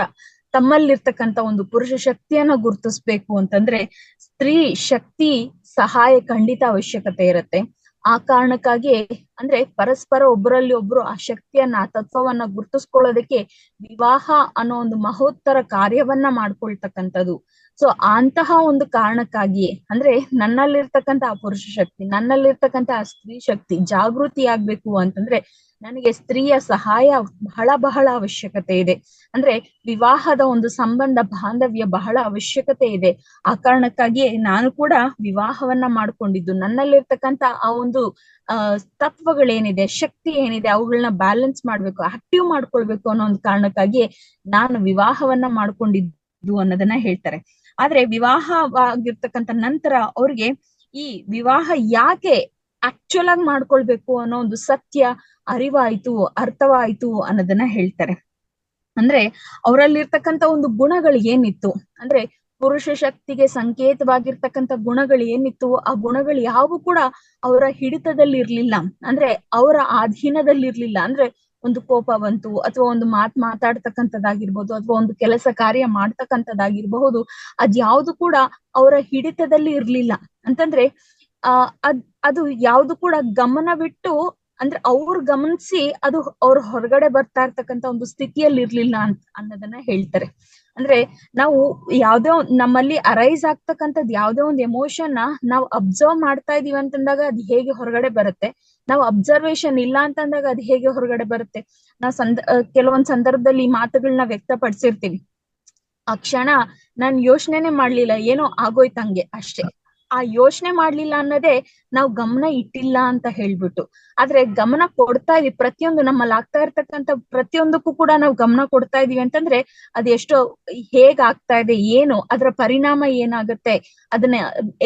ತಮ್ಮಲ್ಲಿರ್ತಕ್ಕಂಥ ಒಂದು ಪುರುಷ ಶಕ್ತಿಯನ್ನ ಗುರುತಿಸ್ಬೇಕು ಅಂತಂದ್ರೆ ಸ್ತ್ರೀ ಶಕ್ತಿ ಸಹಾಯ ಖಂಡಿತ ಅವಶ್ಯಕತೆ ಇರುತ್ತೆ. ಆ ಕಾರಣಕ್ಕಾಗಿ ಅಂದ್ರೆ ಪರಸ್ಪರ ಒಬ್ಬರಲ್ಲಿ ಒಬ್ರು ಆ ಶಕ್ತಿಯನ್ನ, ಆ ತತ್ವವನ್ನ ಗುರುತಿಸ್ಕೊಳ್ಳೋದಕ್ಕೆ ವಿವಾಹ ಅನ್ನೋ ಒಂದು ಮಹೋತ್ತರ ಕಾರ್ಯವನ್ನ ಮಾಡ್ಕೊಳ್ತಕ್ಕಂಥದ್ದು. ಸೊ ಅಂತಹ ಒಂದು ಕಾರಣಕ್ಕಾಗಿಯೇ ಅಂದ್ರೆ ನನ್ನಲ್ಲಿರ್ತಕ್ಕಂಥ ಆ ಪುರುಷ ಶಕ್ತಿ, ನನ್ನಲ್ಲಿರ್ತಕ್ಕಂಥ ಆ ಸ್ತ್ರೀ ಶಕ್ತಿ ಜಾಗೃತಿ ಆಗ್ಬೇಕು ಅಂತಂದ್ರೆ ನನಗೆ ಸ್ತ್ರೀಯ ಸಹಾಯ ಬಹಳ ಬಹಳ ಅವಶ್ಯಕತೆ ಇದೆ. ಅಂದ್ರೆ ವಿವಾಹದ ಒಂದು ಸಂಬಂಧ, ಬಾಂಧವ್ಯ ಬಹಳ ಅವಶ್ಯಕತೆ ಇದೆ. ಆ ಕಾರಣಕ್ಕಾಗಿಯೇ ನಾನು ಕೂಡ ವಿವಾಹವನ್ನ ಮಾಡ್ಕೊಂಡಿದ್ದು, ನನ್ನಲ್ಲಿರ್ತಕ್ಕಂಥ ಆ ಒಂದು ತತ್ವಗಳೇನಿದೆ, ಶಕ್ತಿ ಏನಿದೆ, ಅವುಗಳನ್ನ ಬ್ಯಾಲೆನ್ಸ್ ಮಾಡ್ಬೇಕು, ಆಕ್ಟಿವ್ ಮಾಡ್ಕೊಳ್ಬೇಕು ಅನ್ನೋ ಒಂದು ಕಾರಣಕ್ಕಾಗಿಯೇ ನಾನು ವಿವಾಹವನ್ನ ಮಾಡ್ಕೊಂಡಿದ್ದು ಅನ್ನೋದನ್ನ ಹೇಳ್ತಾರೆ. ಆದ್ರೆ ವಿವಾಹವಾಗಿರ್ತಕ್ಕಂಥ ನಂತರ ಅವ್ರಿಗೆ ಈ ವಿವಾಹ ಯಾಕೆ ಆಕ್ಚುಲ್ ಆಗಿ ಮಾಡ್ಕೊಳ್ಬೇಕು ಅನ್ನೋ ಒಂದು ಸತ್ಯ ಅರಿವಾಯ್ತು, ಅರ್ಥವಾಯ್ತು ಅನ್ನೋದನ್ನ ಹೇಳ್ತಾರೆ. ಅಂದ್ರೆ ಅವರಲ್ಲಿರ್ತಕ್ಕಂಥ ಒಂದು ಗುಣಗಳು ಏನಿತ್ತು ಅಂದ್ರೆ, ಪುರುಷ ಶಕ್ತಿಗೆ ಸಂಕೇತವಾಗಿರ್ತಕ್ಕಂಥ ಗುಣಗಳು ಏನಿತ್ತು, ಆ ಗುಣಗಳು ಯಾವು ಕೂಡ ಅವರ ಹಿಡಿತದಲ್ಲಿ ಇರ್ಲಿಲ್ಲ, ಅಂದ್ರೆ ಅವರ ಅಧೀನದಲ್ಲಿ ಇರ್ಲಿಲ್ಲ. ಅಂದ್ರೆ ಒಂದು ಕೋಪ ಬಂತು, ಅಥವಾ ಒಂದು ಮಾತಾಡ್ತಕ್ಕಂಥದ್ದಾಗಿರ್ಬೋದು, ಅಥವಾ ಒಂದು ಕೆಲಸ ಕಾರ್ಯ ಮಾಡ್ತಕ್ಕಂಥದ್ದಾಗಿರಬಹುದು, ಅದ್ಯಾವುದು ಕೂಡ ಅವರ ಹಿಡಿತದಲ್ಲಿ ಇರ್ಲಿಲ್ಲ. ಅಂತಂದ್ರೆ ಅದು ಯಾವ್ದು ಕೂಡ ಗಮನ ಬಿಟ್ಟು, ಅಂದ್ರೆ ಅವ್ರು ಗಮನಿಸಿ ಅದು ಅವ್ರ ಹೊರಗಡೆ ಬರ್ತಾ ಇರ್ತಕ್ಕಂಥ ಒಂದು ಸ್ಥಿತಿಯಲ್ಲಿ ಇರ್ಲಿಲ್ಲ ಅನ್ನೋದನ್ನ ಹೇಳ್ತಾರೆ. ಅಂದ್ರೆ ನಾವು ಯಾವ್ದೇ ನಮ್ಮಲ್ಲಿ ಅರೈಸ್ ಆಗ್ತಕ್ಕಂಥದ್ ಯಾವ್ದೇ ಒಂದು ಎಮೋಷನ್ ನಾವು ಅಬ್ಸರ್ವ್ ಮಾಡ್ತಾ ಇದೀವಿ ಅಂತಂದಾಗ ಅದು ಹೇಗೆ ಹೊರಗಡೆ ಬರುತ್ತೆ, ನಾವು ಅಬ್ಸರ್ವೇಷನ್ ಇಲ್ಲ ಅಂತಂದಾಗ ಅದು ಹೇಗೆ ಹೊರಗಡೆ ಬರುತ್ತೆ. ನಾವು ಕೆಲವೊಂದ್ ಸಂದರ್ಭದಲ್ಲಿ ಈ ಮಾತುಗಳನ್ನ ವ್ಯಕ್ತಪಡಿಸಿರ್ತೀವಿ, ಆ ಕ್ಷಣ ನಾನ್ ಯೋಚನೆನೆ ಮಾಡ್ಲಿಲ್ಲ, ಏನೋ ಆಗೋಯ್ತಂಗೆ ಅಷ್ಟೇ. ಆ ಯೋಚನೆ ಮಾಡ್ಲಿಲ್ಲ ಅನ್ನೋದೇ ನಾವು ಗಮನ ಇಟ್ಟಿಲ್ಲ ಅಂತ ಹೇಳ್ಬಿಟ್ಟು. ಆದ್ರೆ ಗಮನ ಕೊಡ್ತಾ ಇದೀವಿ, ಪ್ರತಿಯೊಂದು ನಮ್ಮಲ್ಲಿ ಆಗ್ತಾ ಇರ್ತಕ್ಕಂಥ ಪ್ರತಿಯೊಂದಕ್ಕೂ ಕೂಡ ನಾವು ಗಮನ ಕೊಡ್ತಾ ಇದೀವಿ ಅಂತಂದ್ರೆ ಅದೆಷ್ಟೋ ಹೇಗ್ ಆಗ್ತಾ ಇದೆ, ಏನು ಅದರ ಪರಿಣಾಮ ಏನಾಗುತ್ತೆ, ಅದನ್ನ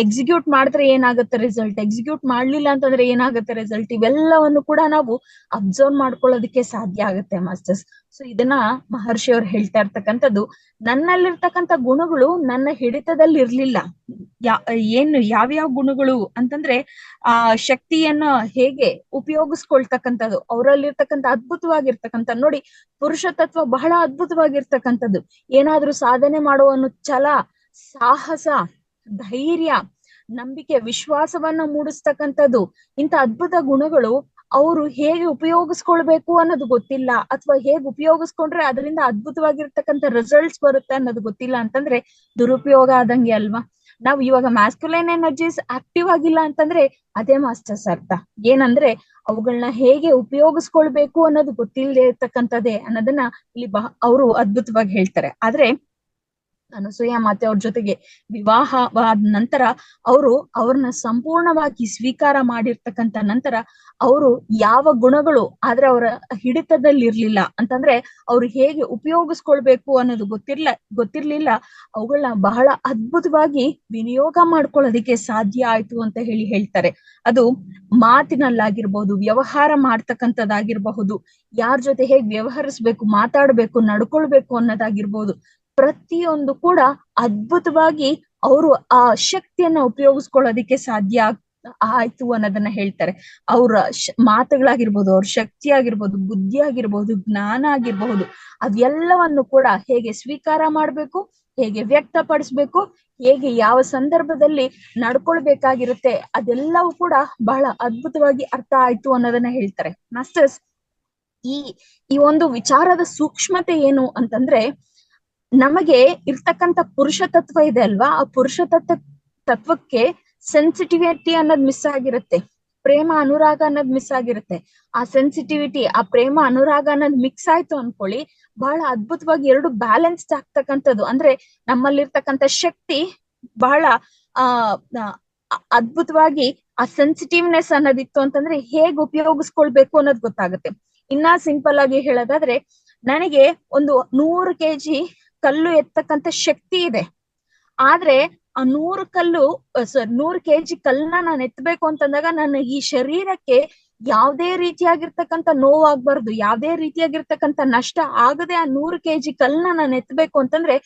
ಎಕ್ಸಿಕ್ಯೂಟ್ ಮಾಡಿದ್ರೆ ಏನಾಗುತ್ತೆ ರಿಸಲ್ಟ್, ಎಕ್ಸಿಕ್ಯೂಟ್ ಮಾಡ್ಲಿಲ್ಲ ಅಂತಂದ್ರೆ ಏನಾಗುತ್ತೆ ರಿಸಲ್ಟ್, ಇವೆಲ್ಲವನ್ನು ಕೂಡ ನಾವು ಅಬ್ಸರ್ವ್ ಮಾಡ್ಕೊಳ್ಳೋದಕ್ಕೆ ಸಾಧ್ಯ ಆಗುತ್ತೆ ಮಾಸ್ಟರ್ಸ್. ಸೊ ಇದನ್ನ ಮಹರ್ಷಿ ಅವ್ರು ಹೇಳ್ತಾ ಇರ್ತಕ್ಕಂಥದ್ದು, ನನ್ನಲ್ಲಿರ್ತಕ್ಕಂಥ ಗುಣಗಳು ನನ್ನ ಹಿಡಿತದಲ್ಲಿ ಇರ್ಲಿಲ್ಲ. ಯಾವ್ಯಾವ ಗುಣಗಳು ಅಂತಂದ್ರೆ ಆ ಶಕ್ತಿಯನ್ನ ಹೇಗೆ ಉಪಯೋಗಿಸ್ಕೊಳ್ತಕ್ಕಂಥದ್ದು, ಅವರಲ್ಲಿರ್ತಕ್ಕಂಥ ಅದ್ಭುತವಾಗಿರ್ತಕ್ಕಂಥ, ನೋಡಿ ಪುರುಷ ತತ್ವ ಬಹಳ ಅದ್ಭುತವಾಗಿರ್ತಕ್ಕಂಥದ್ದು. ಏನಾದ್ರೂ ಸಾಧನೆ ಮಾಡುವ ಛಲ, ಸಾಹಸ, ಧೈರ್ಯ, ನಂಬಿಕೆ, ವಿಶ್ವಾಸವನ್ನ ಮೂಡಿಸ್ತಕ್ಕಂಥದ್ದು, ಇಂಥ ಅದ್ಭುತ ಗುಣಗಳು ಅವರು ಹೇಗೆ ಉಪಯೋಗಿಸ್ಕೊಳ್ಬೇಕು ಅನ್ನೋದು ಗೊತ್ತಿಲ್ಲ, ಅಥವಾ ಹೇಗೆ ಉಪಯೋಗಿಸ್ಕೊಂಡ್ರೆ ಅದರಿಂದ ಅದ್ಭುತವಾಗಿರ್ತಕ್ಕಂಥ ರಿಸಲ್ಟ್ಸ್ ಬರುತ್ತೆ ಅನ್ನೋದು ಗೊತ್ತಿಲ್ಲ ಅಂತಂದ್ರೆ ದುರುಪಯೋಗ ಆದಂಗೆ ಅಲ್ವಾ. ನಾವು ಇವಾಗ ಮ್ಯಾಸ್ಕ್ಯುಲೈನ್ ಎನರ್ಜೀಸ್ ಆಕ್ಟಿವ್ ಆಗಿಲ್ಲ ಅಂತಂದ್ರೆ ಅದೇ ಮಾಸ್ಟರ್ಸ್ ಅರ್ಥ. ಏನಂದ್ರೆ ಅವುಗಳನ್ನ ಹೇಗೆ ಉಪಯೋಗಿಸ್ಕೊಳ್ಬೇಕು ಅನ್ನೋದು ಗೊತ್ತಿಲ್ಲದೆ ಇರ್ತಕ್ಕಂಥದ್ದೇ ಅನ್ನೋದನ್ನ ಇಲ್ಲಿ ಅವರು ಅದ್ಭುತವಾಗಿ ಹೇಳ್ತಾರೆ. ಆದ್ರೆ ಅನಸೂಯ ಮಾತೆ ಅವ್ರ ಜೊತೆಗೆ ವಿವಾಹವಾದ ನಂತರ ಅವ್ರನ್ನ ಸಂಪೂರ್ಣವಾಗಿ ಸ್ವೀಕಾರ ಮಾಡಿರ್ತಕ್ಕಂಥ ನಂತರ ಅವರು ಯಾವ ಗುಣಗಳು ಆದ್ರೆ ಅವರ ಹಿಡಿತದಲ್ಲಿ ಇರ್ಲಿಲ್ಲ ಅಂತಂದ್ರೆ ಅವ್ರು ಹೇಗೆ ಉಪಯೋಗಿಸ್ಕೊಳ್ಬೇಕು ಅನ್ನೋದು ಗೊತ್ತಿರ್ಲಿಲ್ಲ, ಅವುಗಳನ್ನ ಬಹಳ ಅದ್ಭುತವಾಗಿ ವಿನಿಯೋಗ ಮಾಡ್ಕೊಳ್ಳೋದಿಕ್ಕೆ ಸಾಧ್ಯ ಆಯ್ತು ಅಂತ ಹೇಳ್ತಾರೆ. ಅದು ಮಾತಿನಲ್ಲಾಗಿರ್ಬಹುದು, ವ್ಯವಹಾರ ಮಾಡ್ತಕ್ಕಂಥದ್ದಾಗಿರ್ಬಹುದು, ಯಾರ ಜೊತೆ ಹೇಗ್ ವ್ಯವಹರಿಸ್ಬೇಕು, ಮಾತಾಡ್ಬೇಕು, ನಡ್ಕೊಳ್ಬೇಕು ಅನ್ನೋದಾಗಿರ್ಬಹುದು, ಪ್ರತಿಯೊಂದು ಕೂಡ ಅದ್ಭುತವಾಗಿ ಅವರು ಆ ಶಕ್ತಿಯನ್ನ ಉಪಯೋಗಿಸ್ಕೊಳ್ಳೋದಿಕ್ಕೆ ಸಾಧ್ಯ ಆಯ್ತು ಅನ್ನೋದನ್ನ ಹೇಳ್ತಾರೆ. ಅವ್ರ ಮಾತುಗಳಾಗಿರ್ಬೋದು, ಅವ್ರ ಶಕ್ತಿ ಆಗಿರ್ಬೋದು, ಬುದ್ಧಿ ಆಗಿರ್ಬೋದು, ಜ್ಞಾನ ಆಗಿರ್ಬಹುದು, ಅದೆಲ್ಲವನ್ನು ಕೂಡ ಹೇಗೆ ಸ್ವೀಕಾರ ಮಾಡ್ಬೇಕು, ಹೇಗೆ ವ್ಯಕ್ತಪಡಿಸ್ಬೇಕು, ಹೇಗೆ ಯಾವ ಸಂದರ್ಭದಲ್ಲಿ ನಡ್ಕೊಳ್ಬೇಕಾಗಿರುತ್ತೆ, ಅದೆಲ್ಲವೂ ಕೂಡ ಬಹಳ ಅದ್ಭುತವಾಗಿ ಅರ್ಥ ಆಯ್ತು ಅನ್ನೋದನ್ನ ಹೇಳ್ತಾರೆ. ಮಾಸ್ಟರ್ಸ್, ಈ ಒಂದು ವಿಚಾರದ ಸೂಕ್ಷ್ಮತೆ ಏನು ಅಂತಂದ್ರೆ, ನಮಗೆ ಇರ್ತಕ್ಕಂಥ ಪುರುಷ ತತ್ವ ಇದೆ ಅಲ್ವಾ, ಆ ಪುರುಷ ತತ್ವಕ್ಕೆ ಸೆನ್ಸಿಟಿವಿಟಿ ಅನ್ನೋದು ಮಿಸ್ ಆಗಿರುತ್ತೆ, ಪ್ರೇಮ ಅನುರಾಗ ಅನ್ನೋದು ಮಿಸ್ ಆಗಿರುತ್ತೆ. ಆ ಸೆನ್ಸಿಟಿವಿಟಿ, ಆ ಪ್ರೇಮ ಅನುರಾಗ ಅನ್ನೋದು ಮಿಕ್ಸ್ ಆಯ್ತು ಅನ್ಕೊಳ್ಳಿ, ಬಹಳ ಅದ್ಭುತವಾಗಿ ಎರಡು ಬ್ಯಾಲೆನ್ಸ್ಡ್ ಆಗ್ತಕ್ಕಂಥದ್ದು. ಅಂದ್ರೆ ನಮ್ಮಲ್ಲಿರ್ತಕ್ಕಂಥ ಶಕ್ತಿ ಬಹಳ ಅದ್ಭುತವಾಗಿ ಆ ಸೆನ್ಸಿಟಿವ್ನೆಸ್ ಅನ್ನೋದಿತ್ತು ಅಂತಂದ್ರೆ ಹೇಗ್ ಉಪಯೋಗಿಸ್ಕೊಳ್ಬೇಕು ಅನ್ನೋದು ಗೊತ್ತಾಗುತ್ತೆ. ಇನ್ನ ಸಿಂಪಲ್ ಆಗಿ ಹೇಳೋದಾದ್ರೆ, ನನಗೆ ಒಂದು 100 kg ಕಲ್ಲು ಎತ್ತಕ್ಕಂಥ ಶಕ್ತಿ ಇದೆ, ಆದ್ರೆ ಆ 100 kg ಕಲ್ಲನ್ನ ನಾನು ಎತ್ತಬೇಕು ಅಂತಂದಾಗ ನನ್ನ ಈ ಶರೀರಕ್ಕೆ ಯಾವ್ದೇ ರೀತಿಯಾಗಿರ್ತಕ್ಕಂಥ ನೋವಾಗ್ಬಾರ್ದು, ಯಾವ್ದೇ ರೀತಿಯಾಗಿರ್ತಕ್ಕಂಥ ನಷ್ಟ ಆಗದೆ ಆ 100 kg ಕಲ್ಲನ್ನ ನಾನು ಎತ್ತಬೇಕು ಅಂತಂದ್ರೆ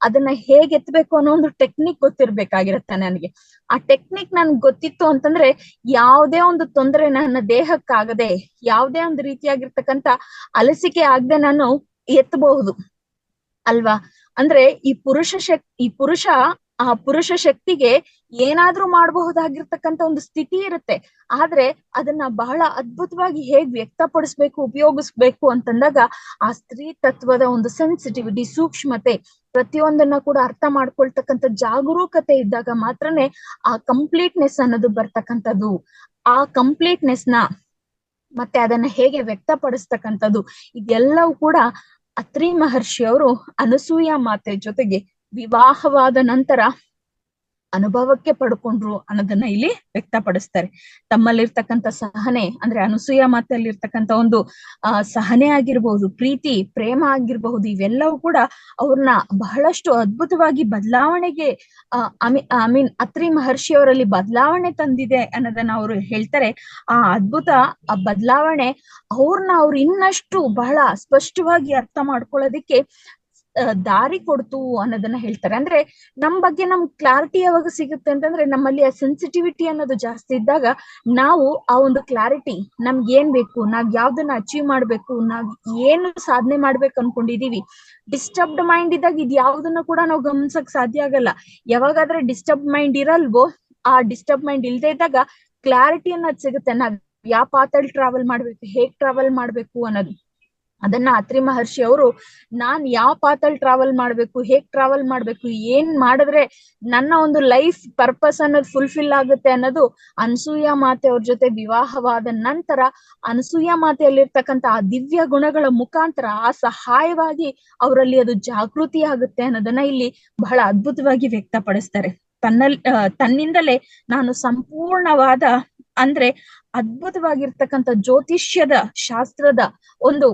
ಅದನ್ನ ಹೇಗೆ ಎತ್ತಬೇಕು ಅನ್ನೋ ಒಂದು ಟೆಕ್ನಿಕ್ ಗೊತ್ತಿರ್ಬೇಕಾಗಿರುತ್ತೆ ನನಗೆ. ಆ ಟೆಕ್ನಿಕ್ ನನ್ಗೆ ಗೊತ್ತಿತ್ತು ಅಂತಂದ್ರೆ ಯಾವ್ದೇ ಒಂದು ತೊಂದರೆ ನನ್ನ ದೇಹಕ್ಕಾಗದೆ, ಯಾವ್ದೇ ಒಂದು ರೀತಿಯಾಗಿರ್ತಕ್ಕಂಥ ಅಲಸಿಕೆ ಆಗದೆ ನಾನು ಎತ್ತಬಹುದು ಅಲ್ವಾ. ಅಂದ್ರೆ ಈ ಪುರುಷ ಶಕ್ತಿಗೆ ಏನಾದ್ರೂ ಮಾಡಬಹುದಾಗಿರ್ತಕ್ಕಂಥ ಒಂದು ಸ್ಥಿತಿ ಇರುತ್ತೆ, ಆದ್ರೆ ಅದನ್ನ ಬಹಳ ಅದ್ಭುತವಾಗಿ ಹೇಗ್ ವ್ಯಕ್ತಪಡಿಸ್ಬೇಕು, ಉಪಯೋಗಿಸ್ಬೇಕು ಅಂತಂದಾಗ ಆ ಸ್ತ್ರೀ ತತ್ವದ ಒಂದು ಸೆನ್ಸಿಟಿವಿಟಿ, ಸೂಕ್ಷ್ಮತೆ, ಪ್ರತಿಯೊಂದನ್ನ ಕೂಡ ಅರ್ಥ ಮಾಡ್ಕೊಳ್ತಕ್ಕಂಥ ಜಾಗರೂಕತೆ ಇದ್ದಾಗ ಮಾತ್ರನೇ ಆ ಕಂಪ್ಲೀಟ್ನೆಸ್ ಅನ್ನೋದು ಬರ್ತಕ್ಕಂಥದ್ದು. ಆ ಕಂಪ್ಲೀಟ್ನೆಸ್ ನ ಮತ್ತೆ ಅದನ್ನ ಹೇಗೆ ವ್ಯಕ್ತಪಡಿಸ್ತಕ್ಕಂಥದ್ದು, ಇದೆಲ್ಲವೂ ಕೂಡ ಅತ್ರಿ ಮಹರ್ಷಿಯವರು ಅನಸೂಯ ಮಾತೆ ಜೊತೆಗೆ ವಿವಾಹವಾದ ನಂತರ ಅನುಭವಕ್ಕೆ ಪಡ್ಕೊಂಡ್ರು ಅನ್ನೋದನ್ನ ಇಲ್ಲಿ ವ್ಯಕ್ತಪಡಿಸ್ತಾರೆ. ತಮ್ಮಲ್ಲಿರ್ತಕ್ಕಂಥ ಸಹನೆ, ಅಂದ್ರೆ ಅನಸೂಯ ಮಾತೆಯಲ್ಲಿರ್ತಕ್ಕಂಥ ಒಂದು ಸಹನೆ ಆಗಿರ್ಬಹುದು, ಪ್ರೀತಿ, ಪ್ರೇಮ ಆಗಿರ್ಬಹುದು, ಇವೆಲ್ಲವೂ ಕೂಡ ಅವ್ರನ್ನ ಬಹಳಷ್ಟು ಅದ್ಭುತವಾಗಿ ಬದಲಾವಣೆಗೆ ಅತ್ರಿ ಮಹರ್ಷಿಯವರಲ್ಲಿ ಬದಲಾವಣೆ ತಂದಿದೆ ಅನ್ನೋದನ್ನ ಅವರು ಹೇಳ್ತಾರೆ. ಆ ಅದ್ಭುತ, ಆ ಬದಲಾವಣೆ ಅವ್ರು ಇನ್ನಷ್ಟು ಬಹಳ ಸ್ಪಷ್ಟವಾಗಿ ಅರ್ಥ ಮಾಡ್ಕೊಳ್ಳೋದಿಕ್ಕೆ ದಾರಿ ಕೊಡ್ತು ಅನ್ನೋದನ್ನ ಹೇಳ್ತಾರೆ. ಅಂದ್ರೆ ನಮ್ ಬಗ್ಗೆ ನಮ್ ಕ್ಲಾರಿಟಿ ಯಾವಾಗ ಸಿಗುತ್ತೆ ಅಂತಂದ್ರೆ ನಮ್ಮಲ್ಲಿ ಆ ಸೆನ್ಸಿಟಿವಿಟಿ ಅನ್ನೋದು ಜಾಸ್ತಿ ಇದ್ದಾಗ ನಾವು ಆ ಒಂದು ಕ್ಲಾರಿಟಿ ನಮ್ಗೆ ಏನ್ ಬೇಕು, ನಾವ್ ಯಾವ್ದನ್ನ ಅಚೀವ್ ಮಾಡ್ಬೇಕು, ನಾವ್ ಏನು ಸಾಧನೆ ಮಾಡ್ಬೇಕು ಅನ್ಕೊಂಡಿದೀವಿ, ಡಿಸ್ಟರ್ಬ್ಡ್ ಮೈಂಡ್ ಇದ್ದಾಗ ಇದ್ ಯಾವ್ದನ್ನ ಕೂಡ ನಾವು ಗಮನಿಸಕ್ ಸಾಧ್ಯ ಆಗಲ್ಲ. ಯಾವಾಗಾದ್ರೆ ಡಿಸ್ಟರ್ಬ್ ಮೈಂಡ್ ಇರಲ್ವೋ, ಆ ಡಿಸ್ಟರ್ಬ್ ಮೈಂಡ್ ಇಲ್ದೇ ಇದ್ದಾಗ ಕ್ಲಾರಿಟಿ ಅನ್ನೋದು ಸಿಗುತ್ತೆ. ನಾವ್ ಯಾವ ಪಾತಲ್ಲಿ ಟ್ರಾವೆಲ್ ಮಾಡ್ಬೇಕು, ಹೇಗ್ ಟ್ರಾವೆಲ್ ಮಾಡ್ಬೇಕು ಅನ್ನೋದು. ಅದನ್ನ ಅತ್ರಿ ಮಹರ್ಷಿ ಅವರು ನಾನ್ ಯಾವ ಪಾತಲ್ಲಿ ಟ್ರಾವೆಲ್ ಮಾಡ್ಬೇಕು, ಹೇಗ್ ಟ್ರಾವೆಲ್ ಮಾಡ್ಬೇಕು, ಏನ್ ಮಾಡಿದ್ರೆ ನನ್ನ ಒಂದು ಲೈಫ್ ಪರ್ಪಸ್ ಅನ್ನೋದು ಫುಲ್ಫಿಲ್ ಆಗುತ್ತೆ ಅನ್ನೋದು ಅನಸೂಯ ಮಾತೆ ಅವ್ರ ಜೊತೆ ವಿವಾಹವಾದ ನಂತರ ಅನಸೂಯ ಮಾತೆಯಲ್ಲಿರ್ತಕ್ಕಂಥ ಆ ದಿವ್ಯ ಗುಣಗಳ ಮುಖಾಂತರ ಆ ಸಹಾಯವಾಗಿ ಅವರಲ್ಲಿ ಅದು ಜಾಗೃತಿ ಆಗುತ್ತೆ ಅನ್ನೋದನ್ನ ಇಲ್ಲಿ ಬಹಳ ಅದ್ಭುತವಾಗಿ ವ್ಯಕ್ತಪಡಿಸ್ತಾರೆ. ತನ್ನಿಂದಲೇ ನಾನು ಸಂಪೂರ್ಣವಾದ ಅಂದ್ರೆ ಅದ್ಭುತವಾಗಿರ್ತಕ್ಕಂಥ ಜ್ಯೋತಿಷ್ಯದ ಶಾಸ್ತ್ರದ ಒಂದು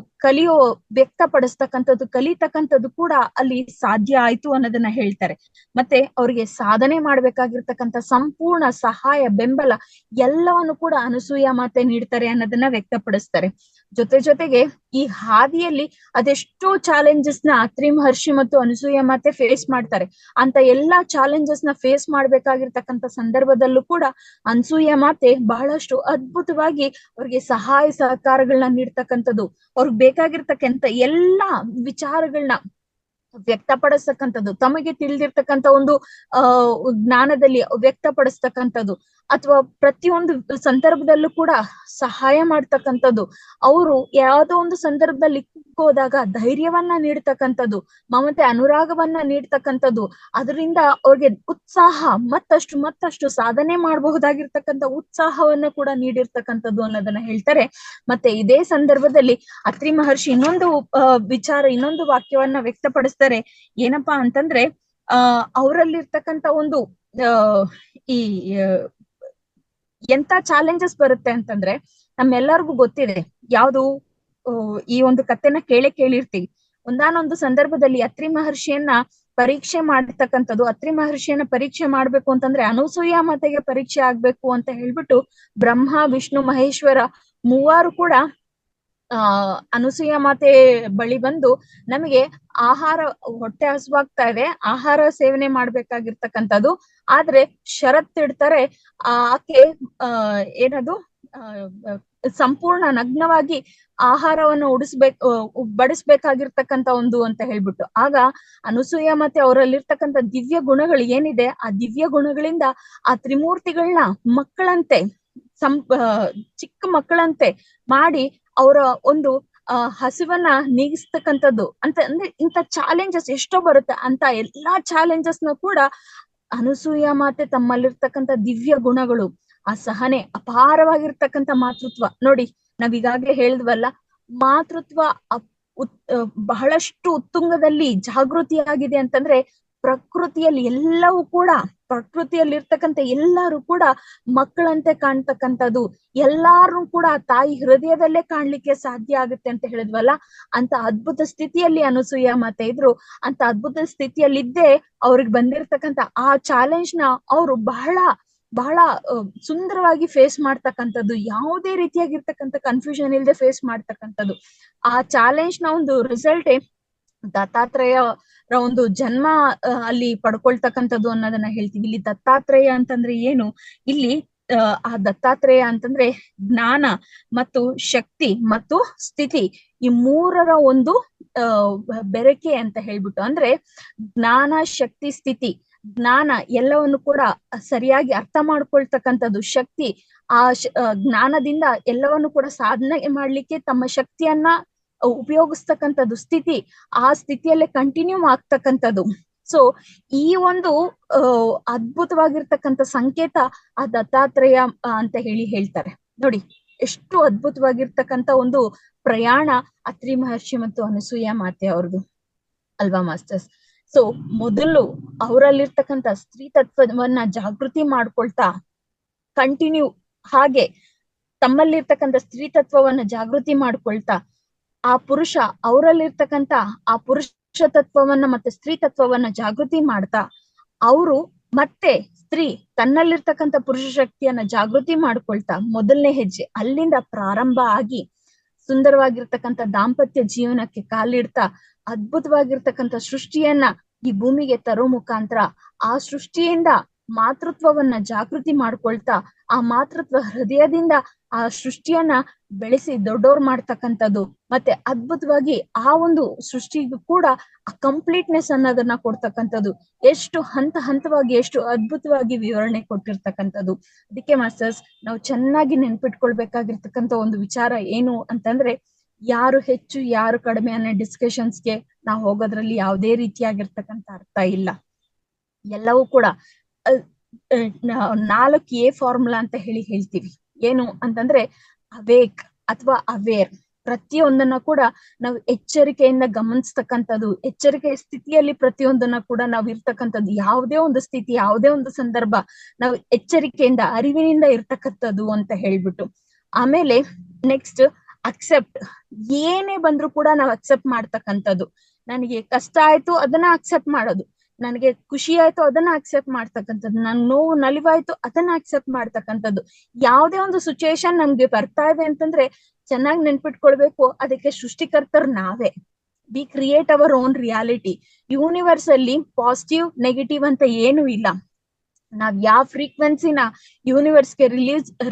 ವ್ಯಕ್ತಪಡಿಸ್ತಕ್ಕಂಥದ್ದು, ಕಲಿತಕ್ಕಂಥದ್ದು ಕೂಡ ಅಲ್ಲಿ ಸಾಧ್ಯ ಆಯ್ತು ಅನ್ನೋದನ್ನ ಹೇಳ್ತಾರೆ. ಮತ್ತೆ ಅವ್ರಿಗೆ ಸಾಧನೆ ಮಾಡ್ಬೇಕಾಗಿರ್ತಕ್ಕಂಥ ಸಂಪೂರ್ಣ ಸಹಾಯ, ಬೆಂಬಲ ಎಲ್ಲವನ್ನು ಕೂಡ ಅನಸೂಯ ಮಾತೆ ನೀಡ್ತಾರೆ ಅನ್ನೋದನ್ನ ವ್ಯಕ್ತಪಡಿಸ್ತಾರೆ. ಜೊತೆಗೆ ಈ ಹಾದಿಯಲ್ಲಿ ಅದೆಷ್ಟೋ ಚಾಲೆಂಜಸ್ ನ ಅತ್ರಿ ಮಹರ್ಷಿ ಮತ್ತು ಅನಸೂಯ ಮಾತೆ ಫೇಸ್ ಮಾಡ್ತಾರೆ. ಅಂತ ಎಲ್ಲಾ ಚಾಲೆಂಜಸ್ ನ ಫೇಸ್ ಮಾಡ್ಬೇಕಾಗಿರ್ತಕ್ಕಂಥ ಸಂದರ್ಭದಲ್ಲೂ ಕೂಡ ಅನಸೂಯ ಮಾತೆ ಬಹಳಷ್ಟು ಅದ್ಭುತವಾಗಿ ಅವ್ರಿಗೆ ಸಹಾಯ ಸಹಕಾರಗಳನ್ನ ನೀಡ್ತಕ್ಕಂಥದ್ದು, ಅವ್ರಿಗೆ ಬೇಕಾಗಿರ್ತಕ್ಕಂಥ ಎಲ್ಲಾ ವಿಚಾರಗಳನ್ನ ವ್ಯಕ್ತಪಡಿಸ್ತಕ್ಕಂಥದ್ದು, ತಮಗೆ ತಿಳಿದಿರ್ತಕ್ಕಂಥ ಒಂದು ಜ್ಞಾನದಲ್ಲಿ ವ್ಯಕ್ತಪಡಿಸ್ತಕ್ಕಂಥದ್ದು, ಅಥವಾ ಪ್ರತಿಯೊಂದು ಸಂದರ್ಭದಲ್ಲೂ ಕೂಡ ಸಹಾಯ ಮಾಡ್ತಕ್ಕಂಥದ್ದು, ಅವರು ಯಾವುದೋ ಒಂದು ಸಂದರ್ಭದಲ್ಲಿ ಹೋದಾಗ ಧೈರ್ಯವನ್ನ ನೀಡ್ತಕ್ಕಂಥದ್ದು, ಮಮತೆ ಅನುರಾಗವನ್ನ ನೀಡ್ತಕ್ಕಂಥದ್ದು, ಅದರಿಂದ ಅವ್ರಿಗೆ ಉತ್ಸಾಹ ಮತ್ತಷ್ಟು ಸಾಧನೆ ಮಾಡಬಹುದಾಗಿರ್ತಕ್ಕಂಥ ಉತ್ಸಾಹವನ್ನ ಕೂಡ ನೀಡಿರ್ತಕ್ಕಂಥದ್ದು ಅನ್ನೋದನ್ನ ಹೇಳ್ತಾರೆ. ಮತ್ತೆ ಇದೇ ಸಂದರ್ಭದಲ್ಲಿ ಅತ್ರಿ ಮಹರ್ಷಿ ಇನ್ನೊಂದು ವಾಕ್ಯವನ್ನ ವ್ಯಕ್ತಪಡಿಸ್ತಾರೆ. ಏನಪ್ಪಾ ಅಂತಂದ್ರೆ ಅವರಲ್ಲಿರ್ತಕ್ಕಂಥ ಒಂದು ಈ ಎಂತ ಚಾಲೆಂಜಸ್ ಬರುತ್ತೆ ಅಂತಂದ್ರೆ ನಮ್ಮೆಲ್ಲರಿಗೂ ಗೊತ್ತಿದೆ. ಯಾವುದು ಈ ಒಂದು ಕಥೆನ ಕೇಳಿರ್ತೀವಿ. ಒಂದಾನೊಂದು ಸಂದರ್ಭದಲ್ಲಿ ಅತ್ರಿ ಮಹರ್ಷಿಯನ್ನ ಪರೀಕ್ಷೆ ಮಾಡ್ತಕ್ಕಂಥದ್ದು, ಅತ್ರಿ ಮಹರ್ಷಿಯನ್ನ ಪರೀಕ್ಷೆ ಮಾಡ್ಬೇಕು ಅಂತಂದ್ರೆ ಅನಸೂಯ ಮಾತೆಗೆ ಪರೀಕ್ಷೆ ಆಗ್ಬೇಕು ಅಂತ ಹೇಳ್ಬಿಟ್ಟು ಬ್ರಹ್ಮ, ವಿಷ್ಣು, ಮಹೇಶ್ವರ ಮೂವರು ಕೂಡ ಅನಸೂಯ ಮಾತೆ ಬಳಿ ಬಂದು ನಮಗೆ ಹೊಟ್ಟೆ ಹಸುವಾಗ್ತಾ ಇದೆ, ಆಹಾರ ಸೇವನೆ ಮಾಡ್ಬೇಕಾಗಿರ್ತಕ್ಕಂಥದ್ದು, ಆದ್ರೆ ಷರತ್ತಿಡ್ತಾರೆ ಆಕೆ ಏನದು ಸಂಪೂರ್ಣ ನಗ್ನವಾಗಿ ಆಹಾರವನ್ನು ಬಡಿಸ್ಬೇಕಾಗಿರ್ತಕ್ಕಂಥ ಒಂದು ಅಂತ ಹೇಳ್ಬಿಟ್ಟು. ಆಗ ಅನಸೂಯ ಮಾತೆ ಅವರಲ್ಲಿರ್ತಕ್ಕಂಥ ದಿವ್ಯ ಗುಣಗಳು ಏನಿದೆ, ಆ ದಿವ್ಯ ಗುಣಗಳಿಂದ ಆ ತ್ರಿಮೂರ್ತಿಗಳನ್ನ ಮಕ್ಕಳಂತೆ ಚಿಕ್ಕ ಮಕ್ಕಳಂತೆ ಮಾಡಿ ಅವರ ಒಂದು ಹಸಿವನ್ನ ನೀಗಿಸ್ತಕ್ಕಂಥದ್ದು ಅಂತ. ಅಂದ್ರೆ ಇಂಥ ಚಾಲೆಂಜಸ್ ಎಷ್ಟೋ ಬರುತ್ತೆ. ಅಂತ ಎಲ್ಲಾ ಚಾಲೆಂಜಸ್ ನ ಕೂಡ ಅನಸೂಯ ಮಾತೆ ತಮ್ಮಲ್ಲಿರ್ತಕ್ಕಂಥ ದಿವ್ಯ ಗುಣಗಳು, ಆ ಸಹನೆ, ಅಪಾರವಾಗಿರ್ತಕ್ಕಂಥ ಮಾತೃತ್ವ. ನೋಡಿ, ನಾವೀಗಾಗ್ಲೇ ಹೇಳಿದ್ವಲ್ಲ, ಮಾತೃತ್ವ ಬಹಳಷ್ಟು ಉತ್ತುಂಗದಲ್ಲಿ ಜಾಗೃತಿಯಾಗಿದೆ ಅಂತಂದ್ರೆ ಪ್ರಕೃತಿಯಲ್ಲಿರ್ತಕ್ಕಂಥ ಎಲ್ಲರೂ ಕೂಡ ಮಕ್ಕಳಂತೆ ಕಾಣ್ತಕ್ಕಂಥದ್ದು, ಎಲ್ಲಾರು ಕೂಡ ತಾಯಿ ಹೃದಯದಲ್ಲೇ ಕಾಣ್ಲಿಕ್ಕೆ ಸಾಧ್ಯ ಆಗುತ್ತೆ ಅಂತ ಹೇಳಿದ್ವಲ್ಲ. ಅಂತ ಅದ್ಭುತ ಸ್ಥಿತಿಯಲ್ಲಿ ಅನಸೂಯ ಮಾತೆ ಇದ್ರು. ಅಂತ ಅದ್ಭುತ ಸ್ಥಿತಿಯಲ್ಲಿದ್ದೇ ಅವ್ರಿಗೆ ಬಂದಿರತಕ್ಕಂಥ ಆ ಚಾಲೆಂಜ್ ನ ಅವರು ಬಹಳ ಸುಂದರವಾಗಿ ಫೇಸ್ ಮಾಡ್ತಕ್ಕಂಥದ್ದು, ಯಾವುದೇ ರೀತಿಯಾಗಿರ್ತಕ್ಕಂಥ ಕನ್ಫ್ಯೂಷನ್ ಇಲ್ಲದೆ ಫೇಸ್ ಮಾಡ್ತಕ್ಕಂಥದ್ದು. ಆ ಚಾಲೆಂಜ್ ನ ಒಂದು ರಿಸಲ್ಟೇ ದತ್ತಾತ್ರೇಯ ಒಂದು ಜನ್ಮ ಅಲ್ಲಿ ಪಡ್ಕೊಳ್ತಕ್ಕಂಥದ್ದು ಅನ್ನೋದನ್ನ ಹೇಳ್ತೀವಿ. ಇಲ್ಲಿ ದತ್ತಾತ್ರೇಯ ಅಂತಂದ್ರೆ ಏನು? ಇಲ್ಲಿ ಆ ದತ್ತಾತ್ರೇಯ ಅಂತಂದ್ರೆ ಜ್ಞಾನ ಮತ್ತು ಶಕ್ತಿ ಮತ್ತು ಸ್ಥಿತಿ, ಈ ಮೂರರ ಒಂದು ಬೆರಕೆ ಅಂತ ಹೇಳ್ಬಿಟ್ಟು. ಅಂದ್ರೆ ಜ್ಞಾನ, ಶಕ್ತಿ, ಸ್ಥಿತಿ. ಜ್ಞಾನ ಎಲ್ಲವನ್ನು ಕೂಡ ಸರಿಯಾಗಿ ಅರ್ಥ ಮಾಡ್ಕೊಳ್ತಕ್ಕಂಥದ್ದು, ಶಕ್ತಿ ಆ ಜ್ಞಾನದಿಂದ ಎಲ್ಲವನ್ನು ಕೂಡ ಸಾಧನೆ ಮಾಡ್ಲಿಕ್ಕೆ ತಮ್ಮ ಶಕ್ತಿಯನ್ನ ಉಪಯೋಗಿಸ್ತಕ್ಕಂಥದ್ದು, ಸ್ಥಿತಿ ಆ ಸ್ಥಿತಿಯಲ್ಲೇ ಕಂಟಿನ್ಯೂ ಆಗ್ತಕ್ಕಂಥದ್ದು. ಸೊ ಈ ಒಂದು ಅದ್ಭುತವಾಗಿರ್ತಕ್ಕಂಥ ಸಂಕೇತ ಆ ದತ್ತಾತ್ರೇಯ ಅಂತ ಹೇಳ್ತಾರೆ. ನೋಡಿ, ಎಷ್ಟು ಅದ್ಭುತವಾಗಿರ್ತಕ್ಕಂಥ ಒಂದು ಪ್ರಯಾಣ ಅತ್ರಿ ಮಹರ್ಷಿ ಮತ್ತು ಅನಸೂಯ ಮಾತೆ ಅವ್ರದ್ದು ಅಲ್ವಾ ಮಾಸ್ಟರ್ಸ್? ಸೊ ಮೊದಲು ಅವರಲ್ಲಿರ್ತಕ್ಕಂಥ ಸ್ತ್ರೀ ತತ್ವವನ್ನ ಜಾಗೃತಿ ಮಾಡ್ಕೊಳ್ತಾ ಕಂಟಿನ್ಯೂ ಹಾಗೆ ತಮ್ಮಲ್ಲಿರ್ತಕ್ಕಂಥ ಸ್ತ್ರೀ ತತ್ವವನ್ನ ಜಾಗೃತಿ ಮಾಡ್ಕೊಳ್ತಾ ಆ ಪುರುಷ ಅವರಲ್ಲಿರ್ತಕ್ಕಂಥ ಆ ಪುರುಷ ತತ್ವವನ್ನ ಮತ್ತೆ ಸ್ತ್ರೀ ತತ್ವವನ್ನ ಜಾಗೃತಿ ಮಾಡ್ತಾ ಅವರು ಮತ್ತೆ ಸ್ತ್ರೀ ತನ್ನಲ್ಲಿರ್ತಕ್ಕಂಥ ಪುರುಷ ಶಕ್ತಿಯನ್ನ ಜಾಗೃತಿ ಮಾಡ್ಕೊಳ್ತಾ ಮೊದಲನೇ ಹೆಜ್ಜೆ ಅಲ್ಲಿಂದ ಪ್ರಾರಂಭ ಆಗಿ ಸುಂದರವಾಗಿರ್ತಕ್ಕಂಥ ದಾಂಪತ್ಯ ಜೀವನಕ್ಕೆ ಕಾಲಿಡ್ತಾ ಅದ್ಭುತವಾಗಿರ್ತಕ್ಕಂಥ ಸೃಷ್ಟಿಯನ್ನ ಈ ಭೂಮಿಗೆ ತರೋ ಮುಖಾಂತರ ಆ ಸೃಷ್ಟಿಯಿಂದ ಮಾತೃತ್ವವನ್ನ ಜಾಗೃತಿ ಮಾಡ್ಕೊಳ್ತಾ ಆ ಮಾತೃತ್ವ ಹೃದಯದಿಂದ ಆ ಸೃಷ್ಟಿಯನ್ನ ಬೆಳೆಸಿ ದೊಡ್ಡೋರ್ ಮಾಡ್ತಕ್ಕಂಥದ್ದು ಮತ್ತೆ ಅದ್ಭುತವಾಗಿ ಆ ಒಂದು ಸೃಷ್ಟಿಗೂ ಕೂಡ ಆ ಕಂಪ್ಲೀಟ್ನೆಸ್ ಅನ್ನೋದನ್ನ ಕೊಡ್ತಕ್ಕಂಥದ್ದು ಎಷ್ಟು ಹಂತವಾಗಿ ಎಷ್ಟು ಅದ್ಭುತವಾಗಿ ವಿವರಣೆ ಕೊಟ್ಟಿರ್ತಕ್ಕಂಥದ್ದು. ಅದಕ್ಕೆ ಮಾಸ್ಟರ್ಸ್ ನಾವು ಚೆನ್ನಾಗಿ ನೆನ್ಪಿಟ್ಕೊಳ್ಬೇಕಾಗಿರ್ತಕ್ಕಂಥ ಒಂದು ವಿಚಾರ ಏನು ಅಂತಂದ್ರೆ, ಯಾರು ಹೆಚ್ಚು ಯಾರು ಕಡಿಮೆ ಅನ್ನೋ ಡಿಸ್ಕಷನ್ಸ್ಗೆ ನಾವು ಹೋಗೋದ್ರಲ್ಲಿ ಯಾವುದೇ ರೀತಿಯಾಗಿರ್ತಕ್ಕಂಥ ಅರ್ಥ ಇಲ್ಲ. ಎಲ್ಲವೂ ಕೂಡ 4A ಫಾರ್ಮುಲಾ ಅಂತ ಹೇಳ್ತೀವಿ. ಏನು ಅಂತಂದ್ರೆ ಅವೇಕ್ ಅಥವಾ ಅವೇರ್, ಪ್ರತಿಯೊಂದನ್ನ ಕೂಡ ನಾವು ಎಚ್ಚರಿಕೆಯಿಂದ ಗಮನಿಸ್ತಕ್ಕಂಥದ್ದು, ಎಚ್ಚರಿಕೆಯ ಸ್ಥಿತಿಯಲ್ಲಿ ಪ್ರತಿಯೊಂದನ್ನ ಕೂಡ ನಾವು ಇರ್ತಕ್ಕಂಥದ್ದು, ಯಾವುದೇ ಒಂದು ಸ್ಥಿತಿ ಯಾವುದೇ ಒಂದು ಸಂದರ್ಭ ನಾವು ಎಚ್ಚರಿಕೆಯಿಂದ ಅರಿವಿನಿಂದ ಇರ್ತಕ್ಕಂಥದ್ದು ಅಂತ ಹೇಳ್ಬಿಟ್ಟು. ಆಮೇಲೆ ನೆಕ್ಸ್ಟ್ ಅಕ್ಸೆಪ್ಟ್, ಏನೇ ಬಂದ್ರು ಕೂಡ ನಾವು ಅಕ್ಸೆಪ್ಟ್ ಮಾಡ್ತಕ್ಕಂಥದ್ದು. ನನಗೆ ಕಷ್ಟ ಆಯ್ತು ಅದನ್ನ ಅಕ್ಸೆಪ್ಟ್ ಮಾಡೋದು, ನನಗೆ ಖುಷಿ ಆಯ್ತು ಅದನ್ನ ಅಕ್ಸೆಪ್ಟ್ ಮಾಡ್ತಕ್ಕಂಥದ್ದು, ನನ್ ನೋವು ನಲಿವಾಯ್ತು ಅದನ್ನ ಅಕ್ಸೆಪ್ಟ್ ಮಾಡ್ತಕ್ಕಂಥದ್ದು. ಯಾವುದೇ ಒಂದು ಸಿಚುಯೇಷನ್ ನಮ್ಗೆ ಬರ್ತಾ ಇದೆ ಅಂತಂದ್ರೆ ಚೆನ್ನಾಗಿ ನೆನ್ಪಿಟ್ಕೊಳ್ಬೇಕು, ಅದಕ್ಕೆ ಸೃಷ್ಟಿಕರ್ತರು ನಾವೇ. We create our own reality. Universe ಅಲ್ಲಿ ಪಾಸಿಟಿವ್ ನೆಗೆಟಿವ್ ಅಂತ ಏನು ಇಲ್ಲ. ನಾವ್ ಯಾವ ಫ್ರೀಕ್ವೆನ್ಸಿನ ಯೂನಿವರ್ಸ್ಗೆ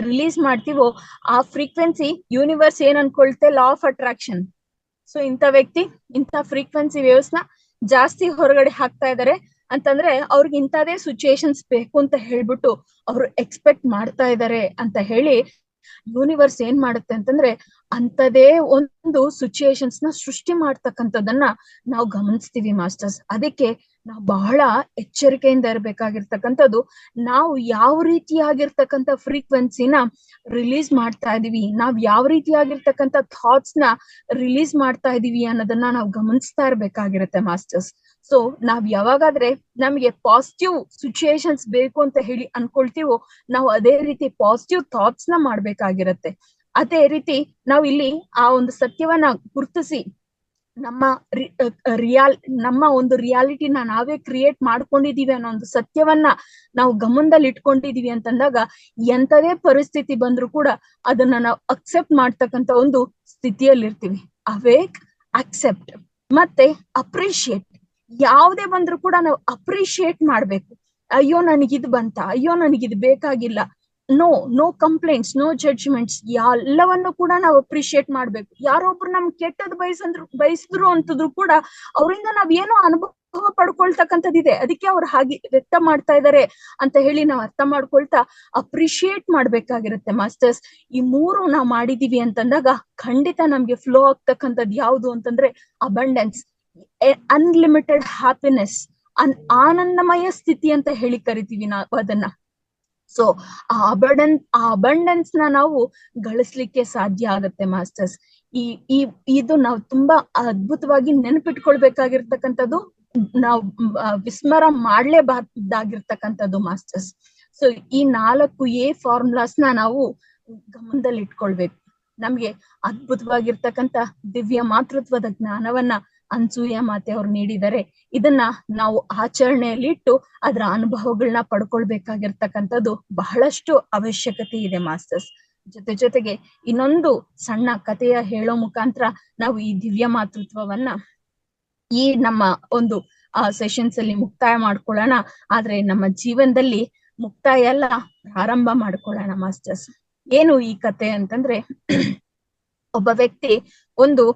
ರಿಲೀಸ್ ಮಾಡ್ತೀವೋ ಆ ಫ್ರೀಕ್ವೆನ್ಸಿ ಯೂನಿವರ್ಸ್ ಏನ್ ಅನ್ಕೊಳ್ತೆ, ಲಾ ಆಫ್ ಅಟ್ರಾಕ್ಷನ್. ಸೊ ಇಂಥ ವ್ಯಕ್ತಿ ಇಂಥ ಫ್ರೀಕ್ವೆನ್ಸಿ ವೇವ್ಸ್ನ ಜಾಸ್ತಿ ಹೊರಗಡೆ ಹಾಕ್ತಾ ಇದಾರೆ ಅಂತಂದ್ರೆ ಅವ್ರಿಗೆ ಇಂಥದೇ ಸಿಚುಯೇಷನ್ಸ್ ಬೇಕು ಅಂತ ಹೇಳ್ಬಿಟ್ಟು ಅವ್ರು ಎಕ್ಸ್ಪೆಕ್ಟ್ ಮಾಡ್ತಾ ಇದಾರೆ ಅಂತ ಹೇಳಿ ಯೂನಿವರ್ಸ್ ಏನ್ ಮಾಡುತ್ತೆ ಅಂತಂದ್ರೆ ಅಂಥದೇ ಒಂದು ಸಿಚುಯೇಷನ್ಸ್ ನ ಸೃಷ್ಟಿ ಮಾಡ್ತಕ್ಕಂಥದ್ದನ್ನ ನಾವು ಗಮನಿಸ್ತೀವಿ ಮಾಸ್ಟರ್ಸ್. ಅದಕ್ಕೆ ನಾವು ಬಹಳ ಎಚ್ಚರಿಕೆಯಿಂದ ಇರ್ಬೇಕಾಗಿರ್ತಕ್ಕಂಥದ್ದು, ನಾವು ಯಾವ ರೀತಿಯಾಗಿರ್ತಕ್ಕಂಥ ಫ್ರೀಕ್ವೆನ್ಸಿನ ರಿಲೀಸ್ ಮಾಡ್ತಾ ಇದೀವಿ, ನಾವ್ ಯಾವ ರೀತಿಯಾಗಿರ್ತಕ್ಕಂಥ ಥಾಟ್ಸ್ ನ ರಿಲೀಸ್ ಮಾಡ್ತಾ ಇದೀವಿ ಅನ್ನೋದನ್ನ ನಾವು ಗಮನಿಸ್ತಾ ಇರ್ಬೇಕಾಗಿರುತ್ತೆ ಮಾಸ್ಟರ್ಸ್. ಸೊ ನಾವ್ ಯಾವಾಗಾದ್ರೆ ನಮ್ಗೆ ಪಾಸಿಟಿವ್ ಸಿಚುಯೇಷನ್ಸ್ ಬೇಕು ಅಂತ ಹೇಳಿ ಅನ್ಕೊಳ್ತೀವೋ ನಾವು ಅದೇ ರೀತಿ ಪಾಸಿಟಿವ್ ಥಾಟ್ಸ್ ನ ಮಾಡ್ಬೇಕಾಗಿರತ್ತೆ. ಅದೇ ರೀತಿ ನಾವು ಇಲ್ಲಿ ಆ ಒಂದು ಸತ್ಯವನ್ನ ಗುರುತಿಸಿ ನಮ್ಮ ಒಂದು ರಿಯಾಲಿಟಿನ ನಾವೇ ಕ್ರಿಯೇಟ್ ಮಾಡ್ಕೊಂಡಿದೀವಿ ಅನ್ನೋ ಒಂದು ಸತ್ಯವನ್ನ ನಾವು ಗಮನದಲ್ಲಿ ಇಟ್ಕೊಂಡಿದೀವಿ ಅಂತಂದಾಗ ಎಂತದೇ ಪರಿಸ್ಥಿತಿ ಬಂದ್ರು ಕೂಡ ಅದನ್ನ ನಾವು ಅಕ್ಸೆಪ್ಟ್ ಮಾಡ್ತಕ್ಕಂಥ ಒಂದು ಸ್ಥಿತಿಯಲ್ಲಿ ಇರ್ತೀವಿ. ಅವೇಕ್, ಅಕ್ಸೆಪ್ಟ್ ಮತ್ತೆ ಅಪ್ರಿಶಿಯೇಟ್. ಯಾವುದೇ ಬಂದ್ರು ಕೂಡ ನಾವು ಅಪ್ರಿಶಿಯೇಟ್ ಮಾಡ್ಬೇಕು. ಅಯ್ಯೋ ನನಗಿದ್ ಬಂತ, ಅಯ್ಯೋ ನನಗಿದ್ ಬೇಕಾಗಿಲ್ಲ, ನೋ ಕಂಪ್ಲೇಂಟ್ಸ್, ನೋ ಜಡ್ಜ್ಮೆಂಟ್ಸ್, ಎಲ್ಲವನ್ನು ಕೂಡ ನಾವು ಅಪ್ರಿಶಿಯೇಟ್ ಮಾಡ್ಬೇಕು. ಯಾರೊಬ್ರು ನಮ್ ಕೆಟ್ಟದ್ ಬಯಸಿದ್ರು ಅಂತಂದ್ರು ಕೂಡ ಅವರಿಂದ ನಾವ್ ಏನೋ ಅನುಭವ ಪಡ್ಕೊಳ್ತಕ್ಕಂಥದ್ದಿದೆ, ಅದಕ್ಕೆ ಅವ್ರು ಹಾಗೆ ವ್ಯಕ್ತ ಮಾಡ್ತಾ ಇದಾರೆ ಅಂತ ಹೇಳಿ ನಾವ್ ಅರ್ಥ ಮಾಡ್ಕೊಳ್ತಾ ಅಪ್ರಿಶಿಯೇಟ್ ಮಾಡ್ಬೇಕಾಗಿರುತ್ತೆ ಮಾಸ್ಟರ್ಸ್. ಈ ಮೂರು ನಾವ್ ಮಾಡಿದೀವಿ ಅಂತಂದಾಗ ಖಂಡಿತ ನಮ್ಗೆ ಫ್ಲೋ ಆಗ್ತಕ್ಕಂಥದ್ದು ಯಾವುದು ಅಂತಂದ್ರೆ ಅಬಂಡೆನ್ಸ್, ಅನ್ಲಿಮಿಟೆಡ್ ಹ್ಯಾಪಿನೆಸ್, ಆನಂದಮಯ ಸ್ಥಿತಿ ಅಂತ ಹೇಳಿ ಕರಿತೀವಿ ನಾವು ಅದನ್ನ. ಸೊ ಆ ಅಬಂಡೆನ್ಸ್ ನ ನಾವು ಗಳಿಸ್ಲಿಕ್ಕೆ ಸಾಧ್ಯ ಆಗತ್ತೆ ಮಾಸ್ಟರ್ಸ್. ಇದು ನಾವು ತುಂಬಾ ಅದ್ಭುತವಾಗಿ ನೆನಪಿಟ್ಕೊಳ್ಬೇಕಾಗಿರ್ತಕ್ಕಂಥದ್ದು, ನಾವು ವಿಸ್ಮರ ಮಾಡ್ಲೇಬಾರ್ದಾಗಿರ್ತಕ್ಕಂಥದ್ದು ಮಾಸ್ಟರ್ಸ್. ಸೊ ಈ 4A ಫಾರ್ಮುಲಾಸ್ ನಾವು ಗಮನದಲ್ಲಿ ಇಟ್ಕೊಳ್ಬೇಕು. ನಮ್ಗೆ ಅದ್ಭುತವಾಗಿರ್ತಕ್ಕಂಥ ದಿವ್ಯ ಮಾತೃತ್ವದ ಜ್ಞಾನವನ್ನ ಅನ್ಸೂಯ ಮಾತೆ ಅವ್ರು ನೀಡಿದರೆ, ಇದನ್ನ ನಾವು ಆಚರಣೆಯಲ್ಲಿ ಇಟ್ಟು ಅದರ ಅನುಭವಗಳನ್ನ ಪಡ್ಕೊಳ್ಬೇಕಾಗಿರ್ತಕ್ಕಂಥದ್ದು ಬಹಳಷ್ಟು ಅವಶ್ಯಕತೆ ಇದೆ ಮಾಸ್ಟರ್ಸ್. ಜೊತೆಗೆ ಇನ್ನೊಂದು ಸಣ್ಣ ಕಥೆಯ ಹೇಳೋ ಮುಖಾಂತರ ನಾವು ಈ ದಿವ್ಯ ಮಾತೃತ್ವವನ್ನ ಈ ನಮ್ಮ ಒಂದು ಸೆಷನ್ಸ್ ಅಲ್ಲಿ ಮುಕ್ತಾಯ ಮಾಡ್ಕೊಳ್ಳೋಣ. ಆದ್ರೆ ನಮ್ಮ ಜೀವನದಲ್ಲಿ ಮುಕ್ತಾಯ ಎಲ್ಲ ಪ್ರಾರಂಭ ಮಾಡ್ಕೊಳ್ಳೋಣ ಮಾಸ್ಟರ್ಸ್. ಏನು ಈ ಕತೆ ಅಂತಂದ್ರೆ, ಒಬ್ಬ ವ್ಯಕ್ತಿ ಒಂದು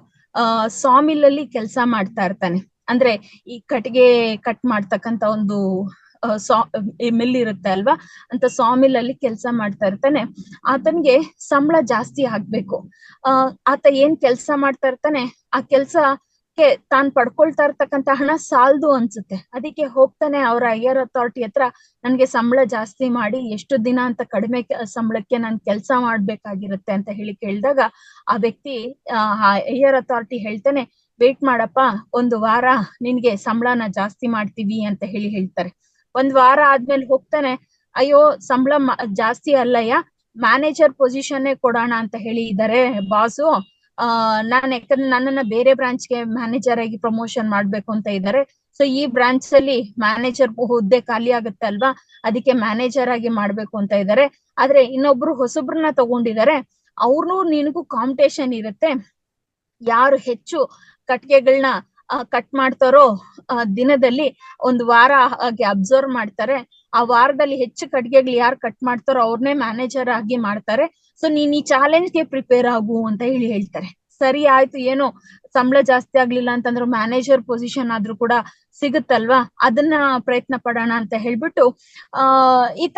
ಸಾಮಿಲ್ ಅಲ್ಲಿ ಕೆಲಸ ಮಾಡ್ತಾ ಇರ್ತಾನೆ. ಅಂದ್ರೆ ಈ ಕಟ್ಟಿಗೆ ಕಟ್ ಮಾಡ್ತಕ್ಕಂತ ಒಂದು ಮಿಲ್ ಇರುತ್ತೆ ಅಲ್ವಾ, ಅಂತ ಸಾಮಿಲ್ ಅಲ್ಲಿ ಕೆಲಸ ಮಾಡ್ತಾ ಇರ್ತಾನೆ. ಆತನ್ಗೆ ಸಂಬಳ ಜಾಸ್ತಿ ಆಗ್ಬೇಕು. ಆತ ಏನ್ ಕೆಲಸ ಮಾಡ್ತಾ ಇರ್ತಾನೆ ಆ ಕೆಲ್ಸಕ್ಕೆ ತಾನ್ ಪಡ್ಕೊಳ್ತಾ ಇರ್ತಕ್ಕಂತ ಹಣ ಸಾಲ್ದು ಅನ್ಸುತ್ತೆ. ಅದಕ್ಕೆ ಹೋಗ್ತಾನೆ ಅವ್ರ ಹೈಯರ್ ಅಥಾರಿಟಿ ಹತ್ರ, ನನ್ಗೆ ಸಂಬಳ ಜಾಸ್ತಿ ಮಾಡಿ, ಎಷ್ಟು ದಿನ ಅಂತ ಕಡಿಮೆ ಸಂಬಳಕ್ಕೆ ನಾನ್ ಕೆಲಸ ಮಾಡ್ಬೇಕಾಗಿರುತ್ತೆ ಅಂತ ಹೇಳಿ ಕೇಳಿದಾಗ ಆ ವ್ಯಕ್ತಿ ಹೈಯರ್ ಅಥಾರಿಟಿ ಹೇಳ್ತಾನೆ, ವೇಟ್ ಮಾಡಪ್ಪ, 1 ವಾರ ನಿನ್ಗೆ ಸಂಬಳನ ಜಾಸ್ತಿ ಮಾಡ್ತೀವಿ ಅಂತ ಹೇಳ್ತಾರೆ. 1 ವಾರ ಆದ್ಮೇಲೆ ಹೋಗ್ತಾನೆ, ಅಯ್ಯೋ ಸಂಬಳ ಜಾಸ್ತಿ ಅಲ್ಲಯ್ಯ, ಮ್ಯಾನೇಜರ್ ಪೊಸಿಷನ್ ಕೊಡೋಣ ಅಂತ ಹೇಳಿದ್ದಾರೆ ಬಾಸು. ಯಾಕಂದ್ರೆ ನನ್ನನ್ನ ಬೇರೆ ಬ್ರಾಂಚ್ಗೆ ಮ್ಯಾನೇಜರ್ ಆಗಿ ಪ್ರಮೋಷನ್ ಮಾಡ್ಬೇಕು ಅಂತ ಇದ್ದಾರೆ. ಸೊ ಈ ಬ್ರಾಂಚ್ ಅಲ್ಲಿ ಮ್ಯಾನೇಜರ್ ಹುದ್ದೆ ಖಾಲಿ ಆಗುತ್ತೆ ಅಲ್ವಾ, ಅದಕ್ಕೆ ಮ್ಯಾನೇಜರ್ ಆಗಿ ಮಾಡ್ಬೇಕು ಅಂತ ಇದ್ದಾರೆ. ಆದ್ರೆ ಇನ್ನೊಬ್ರು ಹೊಸಬ್ರನ್ನ ತಗೊಂಡಿದ್ದಾರೆ, ಅವ್ರು ನಿನಗೂ ಕಾಂಪಿಟೇಷನ್ ಇರುತ್ತೆ, ಯಾರು ಹೆಚ್ಚು ಕಟ್ಟಿಗೆಗಳನ್ನ ಕಟ್ ಮಾಡ್ತಾರೋ ದಿನದಲ್ಲಿ ಒಂದು ವಾರ ಹಾಗೆ ಅಬ್ಸರ್ವ್ ಮಾಡ್ತಾರೆ. ಆ ವಾರದಲ್ಲಿ ಹೆಚ್ಚು ಕಟ್ಗೆಗಳು ಯಾರು ಕಟ್ ಮಾಡ್ತಾರೋ ಅವ್ರನ್ನೇ ಮ್ಯಾನೇಜರ್ ಆಗಿ ಮಾಡ್ತಾರೆ. ಸೊ ನೀನ್ ಈ ಚಾಲೆಂಜ್ಗೆ ಪ್ರಿಪೇರ್ ಆಗು ಅಂತ ಹೇಳ್ತಾರೆ. ಸರಿ ಆಯ್ತು, ಏನೋ ಸಂಬಳ ಜಾಸ್ತಿ ಆಗ್ಲಿಲ್ಲ ಅಂತಂದ್ರೆ ಮ್ಯಾನೇಜರ್ ಪೊಸಿಷನ್ ಆದ್ರೂ ಕೂಡ ಸಿಗುತ್ತಲ್ವಾ, ಅದನ್ನ ಪ್ರಯತ್ನ ಪಡೋಣ ಅಂತ ಹೇಳ್ಬಿಟ್ಟು ಈತ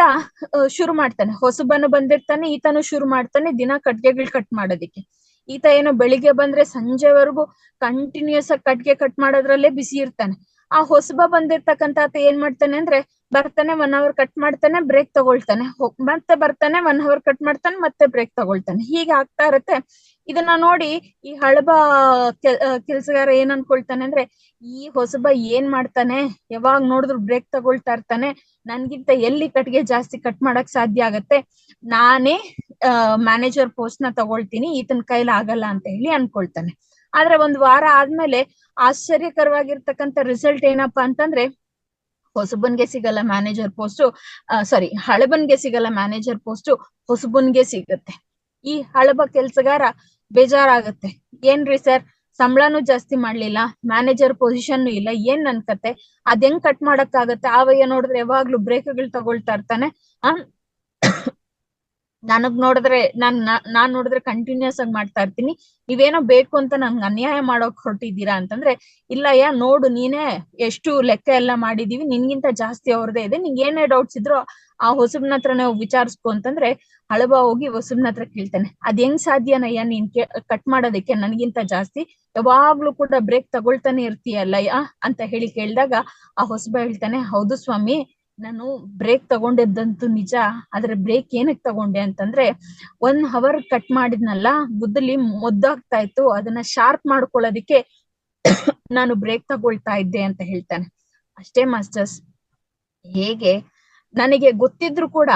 ಶುರು ಮಾಡ್ತಾನೆ. ಹೊಸಬನು ಬಂದಿರ್ತಾನೆ, ಈತನು ಶುರು ಮಾಡ್ತಾನೆ ದಿನ ಕಟ್ಗೆಗಳು ಕಟ್ ಮಾಡೋದಿಕ್ಕೆ. ಈತ ಏನೋ ಬೆಳಿಗ್ಗೆ ಬಂದ್ರೆ ಸಂಜೆವರೆಗೂ ಕಂಟಿನ್ಯೂಸ್ ಆಗಿ ಕಟ್ಗೆ ಕಟ್ ಮಾಡೋದ್ರಲ್ಲೇ ಬಿಸಿ ಇರ್ತಾನೆ. ಆ ಹೊಸಬ ಬಂದಿರ್ತಕ್ಕಂತ ಆತ ಏನ್ ಮಾಡ್ತಾನೆ ಅಂದ್ರೆ, ಬರ್ತಾನೆ 1 hour ಕಟ್ ಮಾಡ್ತಾನೆ, ಬ್ರೇಕ್ ತಗೊಳ್ತಾನೆ, ಮತ್ತೆ ಬರ್ತಾನೆ 1 hour ಕಟ್ ಮಾಡ್ತಾನೆ, ಮತ್ತೆ ಬ್ರೇಕ್ ತಗೊಳ್ತಾನೆ. ಹೀಗೆ ಆಗ್ತಾ ಇರತ್ತೆ. ಇದನ್ನ ನೋಡಿ ಈ ಹಳಬ ಕೆಲ್ಸಗಾರ ಏನ್ ಅನ್ಕೊಳ್ತಾನೆ ಅಂದ್ರೆ, ಈ ಹೊಸಬ ಏನ್ ಮಾಡ್ತಾನೆ, ಯಾವಾಗ ನೋಡಿದ್ರು ಬ್ರೇಕ್ ತಗೊಳ್ತಾ ಇರ್ತಾನೆ, ನನ್ಗಿಂತ ಎಲ್ಲಿ ಕಟ್ಗೆ ಜಾಸ್ತಿ ಕಟ್ ಮಾಡಕ್ ಸಾಧ್ಯ ಆಗತ್ತೆ, ನಾನೇ ಮ್ಯಾನೇಜರ್ ಪೋಸ್ಟ್ ನ ತಗೊಳ್ತೀನಿ, ಈತನ ಕೈಲಿ ಆಗಲ್ಲ ಅಂತ ಹೇಳಿ ಅನ್ಕೊಳ್ತಾನೆ. ಆದ್ರೆ 1 ವಾರ ಆದ್ಮೇಲೆ ಆಶ್ಚರ್ಯಕರವಾಗಿರ್ತಕ್ಕಂಥ ರಿಸಲ್ಟ್ ಏನಪ್ಪಾ ಅಂತಂದ್ರೆ, ಹೊಸಬನ್ಗೆ ಸಿಗಲ್ಲ ಮ್ಯಾನೇಜರ್ ಪೋಸ್ಟ್, ಹಳಬನ್ಗೆ ಸಿಗಲ್ಲ ಮ್ಯಾನೇಜರ್ ಪೋಸ್ಟ್, ಹೊಸಬನ್ಗೆ ಸಿಗತ್ತೆ. ಈ ಹಳಬ ಕೆಲ್ಸಗಾರ ಬೇಜಾರಾಗತ್ತೆ. ಏನ್ರಿ ಸರ್, ಸಂಬಳನೂ ಜಾಸ್ತಿ ಮಾಡ್ಲಿಲ್ಲ, ಮ್ಯಾನೇಜರ್ ಪೊಸಿಷನ್ ಇಲ್ಲ, ಏನ್ ನನ್ ಕತೆ, ಅದ್ ಹೆಂಗ್ ಕಟ್ ಮಾಡಕ್ ಆಗತ್ತೆ, ಆವಯ್ಯ ನೋಡಿದ್ರೆ ಯಾವಾಗ್ಲೂ ಬ್ರೇಕ್ಗಳು ತಗೊಳ್ತಾ ಇರ್ತಾನೆ, ನನಗ್ ನೋಡಿದ್ರೆ ನಾನ್ ನೋಡಿದ್ರೆ ಕಂಟಿನ್ಯೂಸ್ ಆಗಿ ಮಾಡ್ತಾ ಇರ್ತೀನಿ, ನೀವೇನೋ ಬೇಕು ಅಂತ ನನ್ಗೆ ಅನ್ಯಾಯ ಮಾಡೋಕ್ ಹೊರಟಿದ್ದೀರಾ ಅಂತಂದ್ರೆ, ಇಲ್ಲಯ್ಯ ನೋಡು, ನೀನೇ ಎಷ್ಟು ಲೆಕ್ಕ ಎಲ್ಲ ಮಾಡಿದೀವಿ, ನಿನ್ಗಿಂತ ಜಾಸ್ತಿ ಅವ್ರದೇ ಇದೆ, ನಿಂಗೆ ಏನೇ ಡೌಟ್ಸ್ ಇದ್ರು ಆ ಹೊಸಬ್ನ ಹತ್ರನೇ ಹೋಗಿ ವಿಚಾರಿಸ್ಕೊ ಅಂತಂದ್ರೆ, ಹಳಬ ಹೋಗಿ ಹೊಸಬ್ನ ಹತ್ರ ಕೇಳ್ತಾನೆ, ಅದ್ ಹೆಂಗ್ ಸಾಧ್ಯನಯ್ಯ ನೀನ್ ಕಟ್ ಮಾಡೋದಕ್ಕೆ ನನ್ಗಿಂತ ಜಾಸ್ತಿ, ಯಾವಾಗ್ಲೂ ಕೂಡ ಬ್ರೇಕ್ ತಗೊಳ್ತಾನೆ ಇರ್ತೀಯಲ್ಲಯ್ಯ ಅಂತ ಹೇಳಿ ಕೇಳಿದಾಗ ಆ ಹೊಸಬ ಹೇಳ್ತಾನೆ, ಹೌದು ಸ್ವಾಮಿ, ನಾನು ಬ್ರೇಕ್ ತಗೊಂಡಿದ್ದಂತೂ ನಿಜ, ಆದ್ರೆ ಬ್ರೇಕ್ ಏನಕ್ ತಗೊಂಡೆ ಅಂತಂದ್ರೆ 1 hour ಕಟ್ ಮಾಡಿದ್ನಲ್ಲ, ಗುದ್ದಲಿ ಮೊದ್ದಾಗ್ತಾ ಇತ್ತು, ಅದನ್ನ ಶಾರ್ಪ್ ಮಾಡ್ಕೊಳ್ಳೋದಿಕ್ಕೆ ನಾನು ಬ್ರೇಕ್ ತಗೊಳ್ತಾ ಇದ್ದೆ ಅಂತ ಹೇಳ್ತಾನೆ. ಅಷ್ಟೇ ಮಾಸ್ಟರ್ಸ್, ಹೇಗೆ ನನಗೆ ಗೊತ್ತಿದ್ರು ಕೂಡ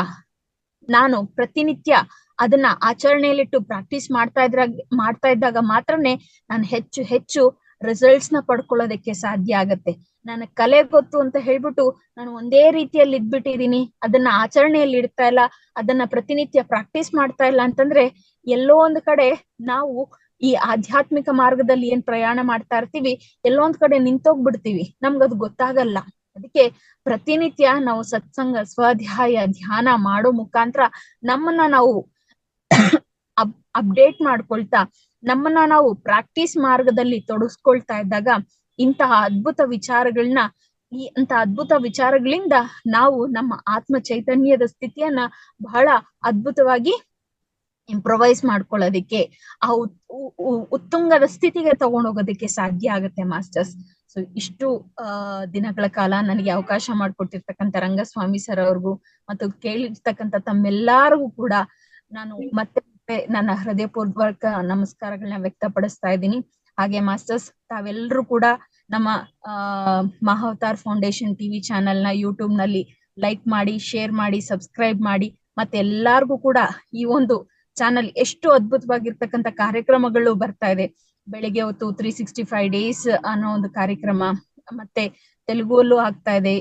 ನಾನು ಪ್ರತಿನಿತ್ಯ ಅದನ್ನ ಆಚರಣೆಯಲ್ಲಿಟ್ಟು ಪ್ರಾಕ್ಟೀಸ್ ಮಾಡ್ತಾ ಇದ್ದಾಗ ಮಾತ್ರನೇ ನಾನು ಹೆಚ್ಚು ಹೆಚ್ಚು ರಿಸಲ್ಟ್ಸ್ ನ ಪಡ್ಕೊಳ್ಳೋದಕ್ಕೆ ಸಾಧ್ಯ ಆಗತ್ತೆ. ನನ್ನ ಕಲೆ ಗೊತ್ತು ಅಂತ ಹೇಳ್ಬಿಟ್ಟು ನಾನು ಒಂದೇ ರೀತಿಯಲ್ಲಿ ಇದ್ಬಿಟ್ಟಿದೀನಿ, ಅದನ್ನ ಆಚರಣೆಯಲ್ಲಿ ಇಡ್ತಾ ಇಲ್ಲ, ಅದನ್ನ ಪ್ರತಿನಿತ್ಯ ಪ್ರಾಕ್ಟೀಸ್ ಮಾಡ್ತಾ ಇಲ್ಲ ಅಂತಂದ್ರೆ, ಎಲ್ಲೋ ಒಂದ್ ಕಡೆ ನಾವು ಈ ಆಧ್ಯಾತ್ಮಿಕ ಮಾರ್ಗದಲ್ಲಿ ಏನ್ ಪ್ರಯಾಣ ಮಾಡ್ತಾ ಇರ್ತೀವಿ, ಎಲ್ಲೋ ಒಂದ್ ಕಡೆ ನಿಂತೋಗ್ಬಿಡ್ತೀವಿ, ನಮ್ಗದು ಗೊತ್ತಾಗಲ್ಲ. ಅದಕ್ಕೆ ಪ್ರತಿನಿತ್ಯ ನಾವು ಸತ್ಸಂಗ, ಸ್ವಾಧ್ಯಾಯ, ಧ್ಯಾನ ಮಾಡೋ ಮುಖಾಂತರ ನಮ್ಮನ್ನ ನಾವು ಅಪ್ಡೇಟ್ ಮಾಡ್ಕೊಳ್ತಾ, ನಮ್ಮನ್ನ ನಾವು ಪ್ರಾಕ್ಟೀಸ್ ಮಾರ್ಗದಲ್ಲಿ ತೊಡಗಿಸ್ಕೊಳ್ತಾ ಇದ್ದಾಗ ಇಂತಹ ಅದ್ಭುತ ವಿಚಾರಗಳಿಂದ ನಾವು ನಮ್ಮ ಆತ್ಮ ಚೈತನ್ಯದ ಸ್ಥಿತಿಯನ್ನ ಬಹಳ ಅದ್ಭುತವಾಗಿ ಇಂಪ್ರೊವೈಸ್ ಮಾಡ್ಕೊಳ್ಳೋದಿಕ್ಕೆ, ಆ ಉತ್ತುಂಗದ ಸ್ಥಿತಿಗೆ ತಗೊಂಡೋಗೋದಕ್ಕೆ ಸಾಧ್ಯ ಆಗತ್ತೆ ಮಾಸ್ಟರ್ಸ್. ಸೊ ಇಷ್ಟು ದಿನಗಳ ಕಾಲ ನನಗೆ ಅವಕಾಶ ಮಾಡ್ಕೊಟ್ಟಿರ್ತಕ್ಕಂಥ ರಂಗಸ್ವಾಮಿ ಸರ್ ಅವ್ರಿಗೂ ಮತ್ತು ಕೇಳಿರ್ತಕ್ಕಂಥ ತಮ್ಮೆಲ್ಲರಿಗೂ ಕೂಡ ನಾನು ಮತ್ತೆ ನನ್ನ ಹೃದಯಪೂರ್ವಕ ನಮಸ್ಕಾರಗಳನ್ನ ವ್ಯಕ್ತಪಡಿಸ್ತಾ ಇದ್ದೀನಿ. ಹಾಗೆ ಮಾಸ್ಟರ್ಸ್, ತಾವೆಲ್ಲರೂ ಕೂಡ ನಮ್ಮ ಮಹಾವತಾರ್ ಫೌಂಡೇಶನ್ ಟಿವಿ ಚಾನೆಲ್ ನ ಯೂಟ್ಯೂಬ್ ನಲ್ಲಿ ಲೈಕ್ ಮಾಡಿ, ಶೇರ್ ಮಾಡಿ, ಸಬ್ಸ್ಕ್ರೈಬ್ ಮಾಡಿ, ಮತ್ತೆ ಎಲ್ಲಾರ್ಗೂ ಕೂಡ ಈ ಒಂದು ಚಾನಲ್ ಎಷ್ಟು ಅದ್ಭುತವಾಗಿರ್ತಕ್ಕಂಥ ಕಾರ್ಯಕ್ರಮಗಳು ಬರ್ತಾ ಇದೆ. ಬೆಳಿಗ್ಗೆ ಹೊತ್ತು 365 days ಅನ್ನೋ ಒಂದು ಕಾರ್ಯಕ್ರಮ, ಮತ್ತೆ ತೆಲುಗುಲ್ಲೂ ಆಗ್ತಾ ಇದೆ,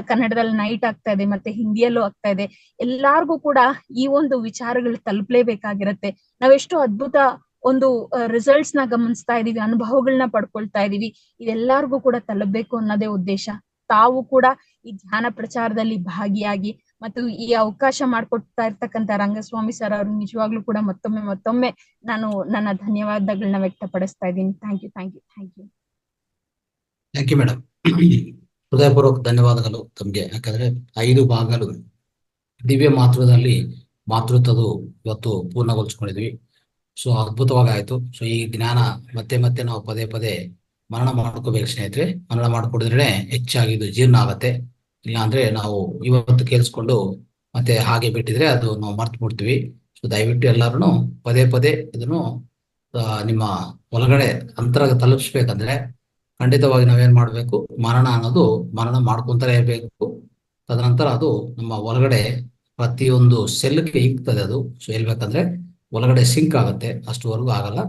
ಕನ್ನಡದಲ್ಲಿ ನೈಟ್ ಆಗ್ತಾ ಇದೆ, ಮತ್ತೆ ಹಿಂದಿಯಲ್ಲೂ ಆಗ್ತಾ ಇದೆ. ಎಲ್ಲಾರ್ಗೂ ಕೂಡ ಈ ಒಂದು ವಿಚಾರಗಳು ತಲುಪಲೇಬೇಕಾಗಿರತ್ತೆ. ನಾವೆಷ್ಟು ಅದ್ಭುತ ಒಂದು ರಿಸಲ್ಟ್ಸ್ ನ ಗಮನಿಸ್ತಾ ಇದೀವಿ, ಅನುಭವಗಳನ್ನ ಪಡ್ಕೊಳ್ತಾ ಇದೀವಿ, ಇದೆಲ್ಲಾರ್ಗೂ ಕೂಡ ತಲುಪಬೇಕು ಅನ್ನೋದೇ ಉದ್ದೇಶ. ತಾವು ಕೂಡ ಈ ಧ್ಯಾನ ಪ್ರಚಾರದಲ್ಲಿ ಭಾಗಿಯಾಗಿ ಮತ್ತು ಈ ಅವಕಾಶ ಮಾಡ್ಕೊಡ್ತಾ ಇರ್ತಕ್ಕಂಥ ರಂಗಸ್ವಾಮಿ ಸರ್ ಅವ್ರು ನಿಜವಾಗ್ಲೂ ಕೂಡ ಮತ್ತೊಮ್ಮೆ ನಾನು ನನ್ನ ಧನ್ಯವಾದಗಳನ್ನ ವ್ಯಕ್ತಪಡಿಸ್ತಾ ಇದ್ದೀನಿ. Thank you. Thank you madam. ಹೃದಯಪೂರ್ವಕ ಧನ್ಯವಾದಗಳು ತಮ್ಗೆ. ಯಾಕಂದ್ರೆ 5 ಭಾಗಗಳು ದಿವ್ಯ ಮಾತೃದಲ್ಲಿ ಮಾತೃತ್ವದು ಇವತ್ತು ಪೂರ್ಣಗೊಳಿಸ್ಕೊಂಡಿದ್ವಿ. ಸೊ ಅದ್ಭುತವಾಗಿ ಆಯ್ತು. ಸೊ ಈ ಜ್ಞಾನ ಮತ್ತೆ ನಾವು ಪದೇ ಮರಣ ಮಾಡ್ಕೋಬೇಕು ಸ್ನೇಹಿತರೆ. ಮರಣ ಮಾಡ್ಕೊಡಿದ್ರೆ ಹೆಚ್ಚಾಗಿ ಇದು ಜೀರ್ಣ ಆಗತ್ತೆ. ಇಲ್ಲ ಅಂದ್ರೆ ನಾವು ಇವತ್ತು ಕೇಳಿಸ್ಕೊಂಡು ಮತ್ತೆ ಹಾಗೆ ಬಿಟ್ಟಿದ್ರೆ ಅದು ನಾವು ಮರ್ತು ಬಿಡ್ತೀವಿ. ಸೊ ದಯವಿಟ್ಟು ಎಲ್ಲಾರು ಪದೇ ಇದನ್ನು ನಿಮ್ಮ ಒಳಗಡೆ ಅಂತರ ತಲುಪಿಸ್ಬೇಕಂದ್ರೆ ಖಂಡಿತವಾಗಿ ನಾವೇನ್ ಮಾಡ್ಬೇಕು, ಮರಣ ಮಾಡ್ಕೊಂತಾನೆ ಇರ್ಬೇಕು. ತದನಂತರ ಅದು ನಮ್ಮ ಒಳಗಡೆ ಪ್ರತಿಯೊಂದು ಸೆಲ್ಗೆ ಇಕ್ತದೆ ಅದು. ಸೊ ಹೇಳ್ಬೇಕಂದ್ರೆ ಒಳಗಡೆ ಸಿಂಕ್ ಆಗುತ್ತೆ, ಅಷ್ಟುವರೆಗೂ ಆಗಲ್ಲ.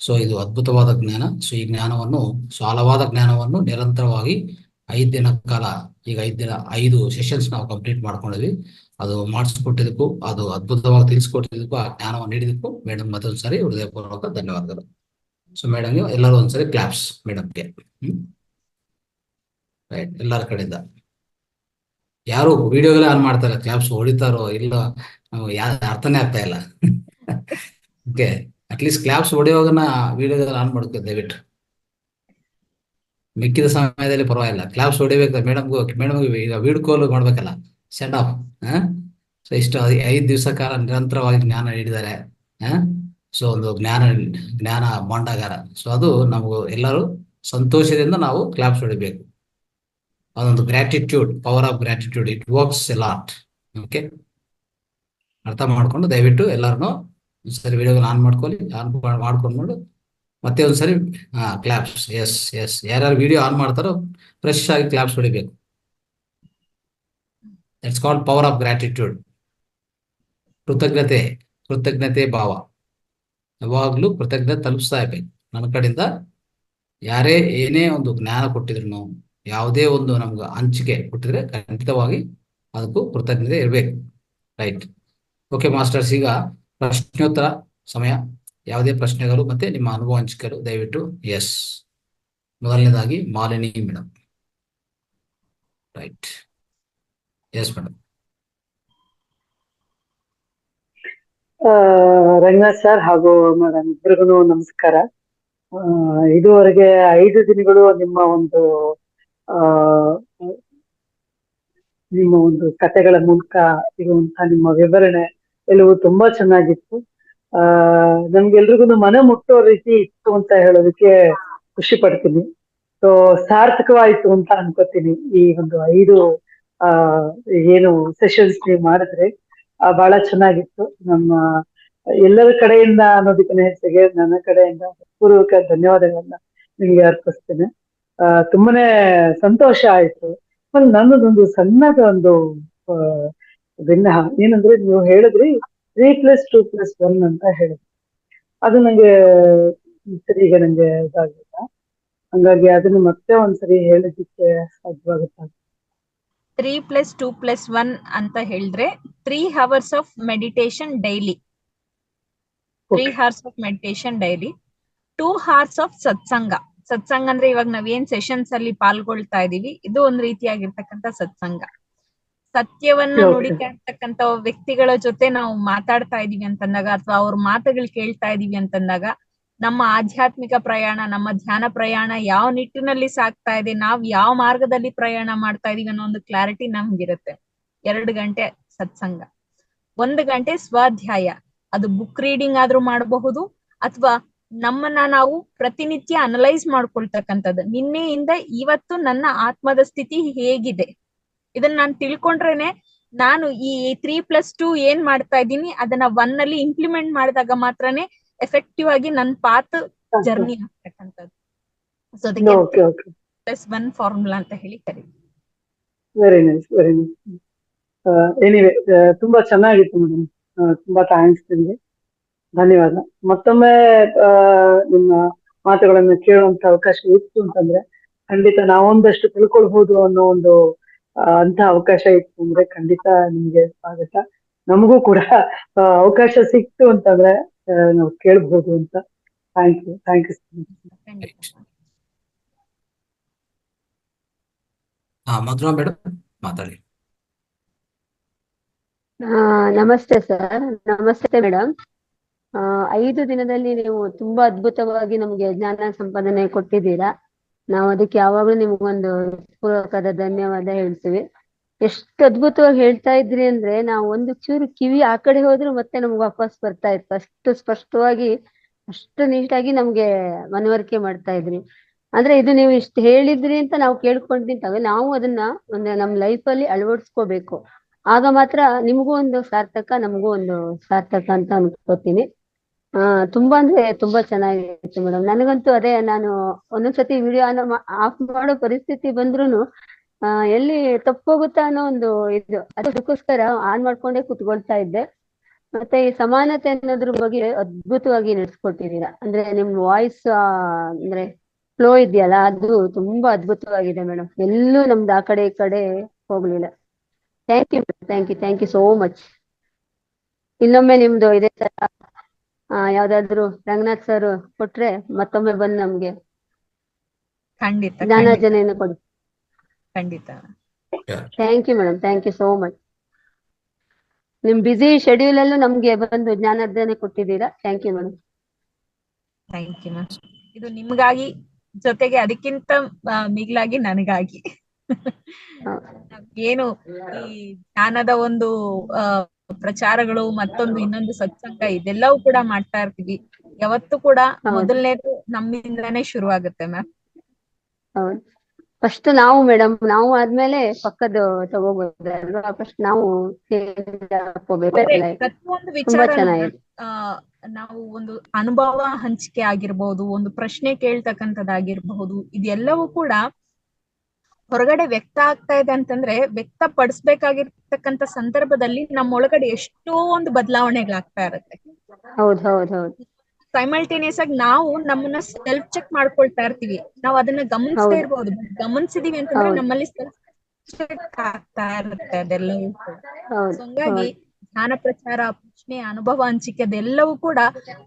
ಸೊ ಇದು ಅದ್ಭುತವಾದ ಜ್ಞಾನ. ಸೊ ಈ ಜ್ಞಾನವನ್ನು, ಆಳವಾದ ಜ್ಞಾನವನ್ನು ನಿರಂತರವಾಗಿ 5 ದಿನ ಕಾಲ, ಈಗ 5 ಸೆಷನ್ಸ್ ನಾವು ಕಂಪ್ಲೀಟ್ ಮಾಡ್ಕೊಂಡಿದ್ವಿ. ಅದು ಮಾಡಿಸ್ಕೊಟ್ಟಿದ್ದಕ್ಕೂ, ಅದು ಅದ್ಭುತವಾಗಿ ತಿಳಿಸ್ಕೊಟ್ಟಿದ್ದಕ್ಕೂ, ಆ ಜ್ಞಾನವನ್ನು ನೀಡಿದಕ್ಕೂ ಮೇಡಮ್ ಮತ್ತೊಂದ್ಸರಿ ಹೃದಯಪೂರ್ವಕ ಧನ್ಯವಾದಗಳು. ಸೊ ಮೇಡಮ್ ಎಲ್ಲರೂ ಒಂದ್ಸರಿ ಕ್ಲಾಪ್ಸ್ ಮೇಡಮ್ಗೆ. ರೈಟ್, ಎಲ್ಲರ ಕಡೆಯಿಂದ. ಯಾರು ವಿಡಿಯೋಗಳೇ ಆನ್ ಮಾಡ್ತಾರೆ, ಕ್ಲಾಪ್ಸ್ ಹೊಡಿತಾರೋ ಇಲ್ಲ ಯಾರು ಅರ್ಥನೇ ಆಗ್ತಾ ಇಲ್ಲ. ಓಕೆ, ಅಟ್ಲೀಸ್ಟ್ ಕ್ಲಾಪ್ಸ್ ಹೊಡೆಯುವಾಗನ ವಿಡಿಯೋಗಳು ಆನ್ ಮಾಡ್ಕೋ ದಯವಿಟ್ಟು. ಮಿಕ್ಕಿದ ಸಮಯದಲ್ಲಿ ಪರವಾಗಿಲ್ಲ, ಕ್ಲಾಪ್ಸ್ ಹೊಡಿಬೇಕು. ಮೇಡಮ್ಗೆ ಈಗ ವೀಡಿಯೋ ಕಾಲ್ ಮಾಡ್ಬೇಕಲ್ಲ, ಸೆಂಡ್ ಆಫ್. ಸೊ ಇಷ್ಟು 5 ದಿವಸ ಕಾಲ ನಿರಂತರವಾಗಿ ಜ್ಞಾನ ನೀಡಿದ್ದಾರೆ. ಸೊ ಒಂದು ಜ್ಞಾನ ಭಾಂಡಾಗಾರ. ಸೊ ಅದು ನಮಗೂ ಎಲ್ಲರೂ ಸಂತೋಷದಿಂದ ನಾವು ಕ್ಲಾಪ್ಸ್ ಹೊಡಿಬೇಕು. ಅದೊಂದು gratitude, power of gratitude, it works A lot. Okay, ಅರ್ಥ ಮಾಡ್ಕೊಂಡು ದಯವಿಟ್ಟು ಎಲ್ಲರನ್ನು ಒಂದ್ಸರಿ ವಿಡಿಯೋಗಳು ಆನ್ ಮಾಡ್ಕೊಂಡು ಮತ್ತೆ ಒಂದ್ಸರಿ ಕ್ಲಾಪ್ಸ್. ಎಸ್ ಎಸ್, ಯಾರ್ಯಾರು ವಿಡಿಯೋ ಆನ್ ಮಾಡ್ತಾರೋ ಫ್ರೆಶ್ ಆಗಿ ಕ್ಲಾಪ್ಸ್ ಹೊಡಿಬೇಕು. It's called power of gratitude. ಕೃತಜ್ಞತೆ ಭಾವ, ಯಾವಾಗ್ಲೂ ಕೃತಜ್ಞತೆ ತಲುಪಿಸ್ತಾ ಇರ್ಬೇಕು. ನನ್ನ ಕಡೆಯಿಂದ ಯಾರೇ ಏನೇ ಒಂದು ಜ್ಞಾನ ಕೊಟ್ಟಿದ್ರು, ಯಾವುದೇ ಒಂದು ನಮ್ಗೆ ಹಂಚಿಕೆ ಕೊಟ್ಟಿದ್ರೆ ಖಂಡಿತವಾಗಿ ಅದಕ್ಕೂ ಕೃತಜ್ಞತೆ ಇರಬೇಕು. ರೈಟ್. ಓಕೆ ಮಾಸ್ಟರ್ಸ್, ಈಗ ಪ್ರಶ್ನೋತ್ತರ ಸಮಯ. ಯಾವುದೇ ಪ್ರಶ್ನೆಗಳು ಮತ್ತೆ ನಿಮ್ಮ ಅನುಭವ ಹಂಚಿಕೆಗಳು ದಯವಿಟ್ಟು. ಎಸ್, ಮೊದಲನೇದಾಗಿ Malini madam. Right, yes madam. Ranganath sir ಹಾಗೂ ಮೇಡಮ್ ಇಬ್ಬರಿಗೂ ನಮಸ್ಕಾರ. ಇದುವರೆಗೆ 5 ದಿನಗಳು ಆ ನಿಮ್ಮ ಒಂದು ಕಥೆಗಳ ಮೂಲಕ ಇರುವಂತಹ ನಿಮ್ಮ ವಿವರಣೆ ಎಲ್ಲವೂ ತುಂಬಾ ಚೆನ್ನಾಗಿತ್ತು. ನಮ್ಗೆಲ್ರಿಗೂ ಮನ ಮುಟ್ಟೋ ರೀತಿ ಇತ್ತು ಅಂತ ಹೇಳೋದಕ್ಕೆ ಖುಷಿ ಪಡ್ತೀನಿ. ಸೊ ಸಾರ್ಥಕವಾಯ್ತು ಅಂತ ಅನ್ಕೋತೀನಿ. ಈ ಒಂದು 5 ಏನು ಸೆಷನ್ಸ್ ನೀವು ಮಾಡಿದ್ರೆ ಬಹಳ ಚೆನ್ನಾಗಿತ್ತು. ನಮ್ಮ ಎಲ್ಲರ ಕಡೆಯಿಂದ ಅನ್ನೋದಕ್ಕಿಂತ ಹೆಚ್ಚಿಗೆ ನನ್ನ ಕಡೆಯಿಂದ ಪೂರ್ವಕ ಧನ್ಯವಾದಗಳನ್ನ ನಿಮ್ಗೆ ಅರ್ಪಿಸ್ತೇನೆ. ತುಂಬಾನೇ ಸಂತೋಷ ಆಯ್ತು. ನನ್ನದೊಂದು ಸಣ್ಣದ ಒಂದು ಭಿನ್ನ ಏನಂದ್ರೆ, ನೀವು ಹೇಳಿದ್ರಿ 3+2+1 ಅಂತ ಹೇಳಿದ್ರಿ. ಅದು ನಂಗೆ ಸರಿ ಈಗ ನಂಗೆ ಇದಾಗಿಲ್ಲ, ಹಂಗಾಗಿ ಅದನ್ನು ಮತ್ತೆ ಒಂದ್ಸರಿ ಹೇಳೋದಿಕ್ಕೆ ಸಾಧ್ಯವಾಗುತ್ತಾ? 3+2+1 ಅಂತ ಹೇಳಿದ್ರೆ 3 hours of meditation daily. 3 hours of meditation daily. 2 hours of ಸತ್ಸಂಗ. ಸತ್ಸಂಗ ಅಂದ್ರೆ ಇವಾಗ ನಾವೇನ್ ಸೆಷನ್ಸ್ ಅಲ್ಲಿ ಪಾಲ್ಗೊಳ್ತಾ ಇದೀವಿ, ಇದು ಒಂದ್ ರೀತಿಯಾಗಿರ್ತಕ್ಕಂಥ ಸತ್ಸಂಗ. ಸತ್ಯವನ್ನ ನುಡಿತಾ ಇರ್ತಕ್ಕಂಥ ವ್ಯಕ್ತಿಗಳ ಜೊತೆ ನಾವು ಮಾತಾಡ್ತಾ ಇದೀವಿ ಅಂತಂದಾಗ, ಅಥವಾ ಅವ್ರ ಮಾತುಗಳು ಕೇಳ್ತಾ ಇದೀವಿ ಅಂತಂದಾಗ, ನಮ್ಮ ಆಧ್ಯಾತ್ಮಿಕ ಪ್ರಯಾಣ, ನಮ್ಮ ಧ್ಯಾನ ಪ್ರಯಾಣ ಯಾವ ನಿಟ್ಟಿನಲ್ಲಿ ಸಾಗ್ತಾ ಇದೆ, ನಾವ್ ಯಾವ ಮಾರ್ಗದಲ್ಲಿ ಪ್ರಯಾಣ ಮಾಡ್ತಾ ಇದೀವಿ ಅನ್ನೋ ಒಂದು ಕ್ಲಾರಿಟಿ ನಮ್ಗಿರುತ್ತೆ. 2 ಗಂಟೆ ಸತ್ಸಂಗ, 1 ಗಂಟೆ ಸ್ವಾಧ್ಯಾಯ. ಅದು ಬುಕ್ ರೀಡಿಂಗ್ ಆದ್ರೂ ಮಾಡಬಹುದು, ಅಥವಾ ನಮ್ಮನ್ನ ನಾವು ಪ್ರತಿನಿತ್ಯ ಅನಲೈಸ್ ಮಾಡ್ಕೊಳ್ತಕ್ಕಂಥದ್ದು. ನಿನ್ನೆಯಿಂದ ಇವತ್ತು ನನ್ನ ಆತ್ಮದ ಸ್ಥಿತಿ ಹೇಗಿದೆ, ಇದನ್ನ ನಾನು ತಿಳ್ಕೊಂಡ್ರೇನೆ ನಾನು ಈ 3+2 ಏನ್ ಮಾಡ್ತಾ ಇದ್ದೀನಿ ಅದನ್ನ 1 ಅಲ್ಲಿ ಇಂಪ್ಲಿಮೆಂಟ್ ಮಾಡಿದಾಗ ಮಾತ್ರನೇ ಎಫೆಕ್ಟಿವ್ ಆಗಿ ನನ್ನ ಪಾತ್ ಜರ್ನಿ ಆಗ್ತಕ್ಕಂಥದ್ದು. ಸೊ ಅದಕ್ಕೆ 3+1 ಫಾರ್ಮುಲಾ ಅಂತ ಹೇಳಿ ಕರೀತೀವಿ. Very nice, very nice. Anyway, ತುಂಬಾ ಚೆನ್ನಾಗಿತ್ತು ಮೇಡಮ್. ತುಂಬಾ ಥ್ಯಾಂಕ್ಸ್ ನಿಮ್ಗೆ, ಧನ್ಯವಾದ. ಮತ್ತೊಮ್ಮೆ ನಿಮ್ಮ ಮಾತುಗಳನ್ನು ಕೇಳುವಂತ ಅವಕಾಶ ಇತ್ತು ಅಂತಂದ್ರೆ ಖಂಡಿತ ನಾವೊಂದಷ್ಟು ತಿಳ್ಕೊಳ್ಬಹುದು ಅನ್ನೋ ಒಂದು ಅಂತ ಅವಕಾಶ ಇತ್ತು ಅಂದ್ರೆ ಖಂಡಿತ ನಿಮ್ಗೆ ಸ್ವಾಗತ. ನಮಗೂ ಕೂಡ ಅವಕಾಶ ಸಿಕ್ತು ಅಂತಂದ್ರೆ ನಾವು ಕೇಳ್ಬಹುದು ಅಂತ. Thank you, thank you. Madhura madam ಮಾತಾಡಿ. ನಮಸ್ತೆ ಸರ್. ನಮಸ್ತೆ ಮೇಡಮ್. 5 ದಿನದಲ್ಲಿ ನೀವು ತುಂಬಾ ಅದ್ಭುತವಾಗಿ ನಮ್ಗೆ ಜ್ಞಾನ ಸಂಪಾದನೆ ಕೊಟ್ಟಿದ್ದೀರಾ. ನಾವು ಅದಕ್ಕೆ ಯಾವಾಗ್ಲೂ ನಿಮ್ಗೊಂದು ಪೂರ್ವಕದ ಧನ್ಯವಾದ ಹೇಳ್ತೀವಿ. ಎಷ್ಟು ಅದ್ಭುತವಾಗಿ ಹೇಳ್ತಾ ಇದ್ರಿ ಅಂದ್ರೆ, ನಾವು ಒಂದು ಚೂರು ಕಿವಿ ಆ ಕಡೆ ಹೋದ್ರು ಮತ್ತೆ ನಮ್ಗೆ ವಾಪಸ್ ಬರ್ತಾ ಇತ್ತು. ಅಷ್ಟು ಸ್ಪಷ್ಟವಾಗಿ, ಅಷ್ಟು ನೀಟಾಗಿ ನಮ್ಗೆ ಮನವರಿಕೆ ಮಾಡ್ತಾ ಇದ್ರಿ. ಅಂದ್ರೆ ಇದು ನೀವು ಇಷ್ಟು ಹೇಳಿದ್ರಿ ಅಂತ ನಾವು ಕೇಳ್ಕೊಂಡಿದ್ದಾಗ ನಾವು ಅದನ್ನ ನಮ್ಮ ಲೈಫಲ್ಲಿ ಅಳವಡಿಸ್ಕೋಬೇಕು. ಆಗ ಮಾತ್ರ ನಿಮಗೂ ಒಂದು ಸಾರ್ಥಕ, ನಮಗೂ ಒಂದು ಸಾರ್ಥಕ ಅಂತ ಅನ್ಕೋತೀನಿ. ತುಂಬಾ ಅಂದ್ರೆ ತುಂಬಾ ಚೆನ್ನಾಗಿತ್ತು ಮೇಡಮ್. ನನಗಂತೂ ಅದೇ, ನಾನು ಒಂದೊಂದ್ಸತಿ ವಿಡಿಯೋ ಆಫ್ ಮಾಡೋ ಪರಿಸ್ಥಿತಿ ಬಂದ್ರುನು ಎಲ್ಲಿ ತಪ್ಪೋಗುತ್ತಾ ಅನ್ನೋ ಒಂದು ಇದು, ಅದಕ್ಕೋಸ್ಕರ ಆನ್ ಮಾಡ್ಕೊಂಡೇ ಕುತ್ಕೊಳ್ತಾ ಇದ್ದೆ. ಮತ್ತೆ ಈ ಸಮಾನತೆ ಅನ್ನೋದ್ರ ಬಗ್ಗೆ ಅದ್ಭುತವಾಗಿ ನಡೆಸ್ಕೊಟ್ಟಿದ್ದೀರಾ. ಅಂದ್ರೆ ನಿಮ್ ವಾಯ್ಸ್ ಅಂದ್ರೆ ಫ್ಲೋ ಇದೆಯಲ್ಲ, ಅದು ತುಂಬಾ ಅದ್ಭುತವಾಗಿದೆ ಮೇಡಮ್. ಎಲ್ಲೂ ನಮ್ದು ಆ ಕಡೆ ಈ ಕಡೆ ಹೋಗ್ಲಿಲ್ಲ. Thank you, thank you so much. ಇನ್ನೊಮ್ಮೆ ನಿಮ್ದು ಇದೇ ತರ ಯಾವ್ದಾದ್ರು ರಂಗನಾಥ್ ಸರ್ ಕೊಟ್ರೆ ಮತ್ತೊಮ್ಮೆ ಬಂದು ನಮ್ಗೆ ಖಂಡಿತ ಜ್ಞಾನಾರ್ಜನೆಯನ್ನು ಕೊಡಿ. ಖಂಡಿತ. Thank you madam, thank you so much. ನಿಮ್ ಬಿಸಿ ಶೆಡ್ಯೂಲ್ ಅಲ್ಲೂ ನಮ್ಗೆ ಬಂದು ಜ್ಞಾನರ್ಧನೆ ಕೊಟ್ಟಿದ್ದೀರಾ. Thank you madam. Thank you ma'am. ಇದು ನಿಮ್ಗಾಗಿ, ಜೊತೆಗೆ ಅದಕ್ಕಿಂತ ಮಿಗಿಲಾಗಿ ನನಗಾಗಿ. ಏನು ಈ ಜ್ಞಾನದ ಒಂದು ಪ್ರಚಾರಗಳು, ಮತ್ತೊಂದು ಇನ್ನೊಂದು ಸತ್ಸಂಗ, ಇದೆಲ್ಲವೂ ಕೂಡ ಮಾಡ್ತಾ ಇರ್ತೀವಿ. ಯಾವತ್ತೂ ಕೂಡ ಮೊದಲನೇದು ನಮ್ಮಿಂದಾನೇ ಶುರು ಆಗುತ್ತೆ ಮ್ಯಾಮ್. ಹೌದು, ಫಸ್ಟ್ ನಾವು ಮೇಡಮ್, ನಾವು ಆದ್ಮೇಲೆ ಪಕ್ಕದ ತಗೋಬೋದಲ್ವಾ? ಫಸ್ಟ್ ನಾವು ಪ್ರತಿಯೊಂದು ತುಂಬಾ ವಿಚಾರ ಚೆನ್ನಾಗಿದೆ. ನಾವು ಒಂದು ಅನುಭವ ಹಂಚಿಕೆ ಆಗಿರ್ಬಹುದು, ಒಂದು ಪ್ರಶ್ನೆ ಕೇಳ್ತಕ್ಕಂಥದ್ದಾಗಿರ್ಬಹುದು, ಇದೆಲ್ಲವೂ ಕೂಡ ಹೊರಗಡೆ ವ್ಯಕ್ತ ಆಗ್ತಾ ಇದೆ ಅಂತಂದ್ರೆ ವ್ಯಕ್ತಪಡಿಸ್ಬೇಕಾಗಿರ್ತಕ್ಕಂಥ ಸಂದರ್ಭದಲ್ಲಿ ನಮ್ಮೊಳಗಡೆ ಎಷ್ಟೋ ಒಂದು ಬದಲಾವಣೆಗಳಾಗ್ತಾ ಇರುತ್ತೆ. ಹೌದು ಹೌದು ಹೌದು ಸೈಮಲ್ಟೇನಿಯಸ್ ಆಗಿ ನಾವು ನಮ್ಮನ್ನ ಸೆಲ್ಫ್ ಚೆಕ್ ಮಾಡ್ಕೊಳ್ತಾ ಇರ್ತೀವಿ. ನಾವು ಅದನ್ನ ಗಮನಿಸದೇ ಇರಬಹುದು, ಗಮನಿಸಿದೀವಿ ಅಂತಂದ್ರೆ ನಮ್ಮಲ್ಲಿ ಸೆಲ್ಫ್ ಚೆಕ್ ಆಗ್ತಾ ಇರುತ್ತೆ ಅದೆಲ್ಲವೂ ಕೂಡ. ಹಂಗಾಗಿ ಜ್ಞಾನ ಪ್ರಚಾರ, ಪ್ರಶ್ನೆ, ಅನುಭವ ಹಂಚಿಕೆ ಅದೆಲ್ಲವೂ ಕೂಡ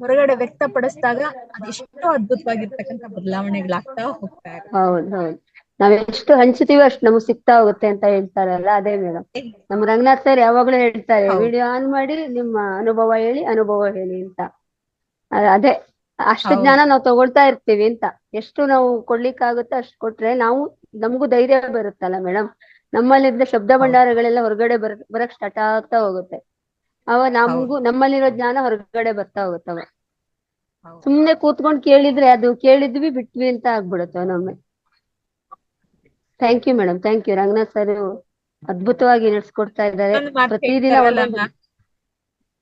ಹೊರಗಡೆ ವ್ಯಕ್ತಪಡಿಸಿದಾಗ ಅದೆಷ್ಟೋ ಅದ್ಭುತವಾಗಿರ್ತಕ್ಕಂಥ ಬದಲಾವಣೆಗಳಾಗ್ತಾ ಹೋಗ್ತಾ ಇರುತ್ತೆ. ಹೌದು ಹೌದು ನಾವ್ ಎಷ್ಟು ಹಂಚ್ತೀವಿ ಅಷ್ಟು ನಮಗ್ ಸಿಗ್ತಾ ಹೋಗುತ್ತೆ ಅಂತ ಹೇಳ್ತಾರಲ್ಲ, ಅದೇ ಮೇಡಮ್. ನಮ್ ರಂಗನಾಥ್ ಸರ್ ಯಾವಾಗ್ಲೂ ಹೇಳ್ತಾರೆ, ವಿಡಿಯೋ ಆನ್ ಮಾಡಿ ನಿಮ್ಮ ಅನುಭವ ಹೇಳಿ ಅಂತ. ಅದೇ ಅಷ್ಟು ಜ್ಞಾನ ನಾವು ತಗೊಳ್ತಾ ಇರ್ತೀವಿ ಅಂತ. ಎಷ್ಟು ನಾವು ಕೊಡ್ಲಿಕ್ಕಾಗುತ್ತೋ ಅಷ್ಟು ಕೊಟ್ರೆ ನಮಗೂ ಧೈರ್ಯ ಬರುತ್ತಲ್ಲ ಮೇಡಮ್. ನಮ್ಮಲ್ಲಿದ್ದ ಶಬ್ದ ಭಂಡಾರಗಳೆಲ್ಲ ಹೊರಗಡೆ ಬರಕ್ ಸ್ಟಾರ್ಟ್ ಆಗ್ತಾ ಹೋಗುತ್ತೆ. ನಮ್ಮಲ್ಲಿರೋ ಜ್ಞಾನ ಹೊರಗಡೆ ಬರ್ತಾ ಹೋಗುತ್ತವ. ಸುಮ್ನೆ ಕೂತ್ಕೊಂಡ್ ಕೇಳಿದ್ರೆ ಅದು ಕೇಳಿದ್ವಿ ಬಿಟ್ವಿ ಅಂತ ಆಗ್ಬಿಡುತ್ತೆ ನಮ್ಮೆ. Thank you madam, thank you. Ranganath sir ಅದ್ಭುತವಾಗಿ ನಡೆಸ್ಕೊಡ್ತಾ ಇದ್ದಾರೆ ಪ್ರತಿದಿನ.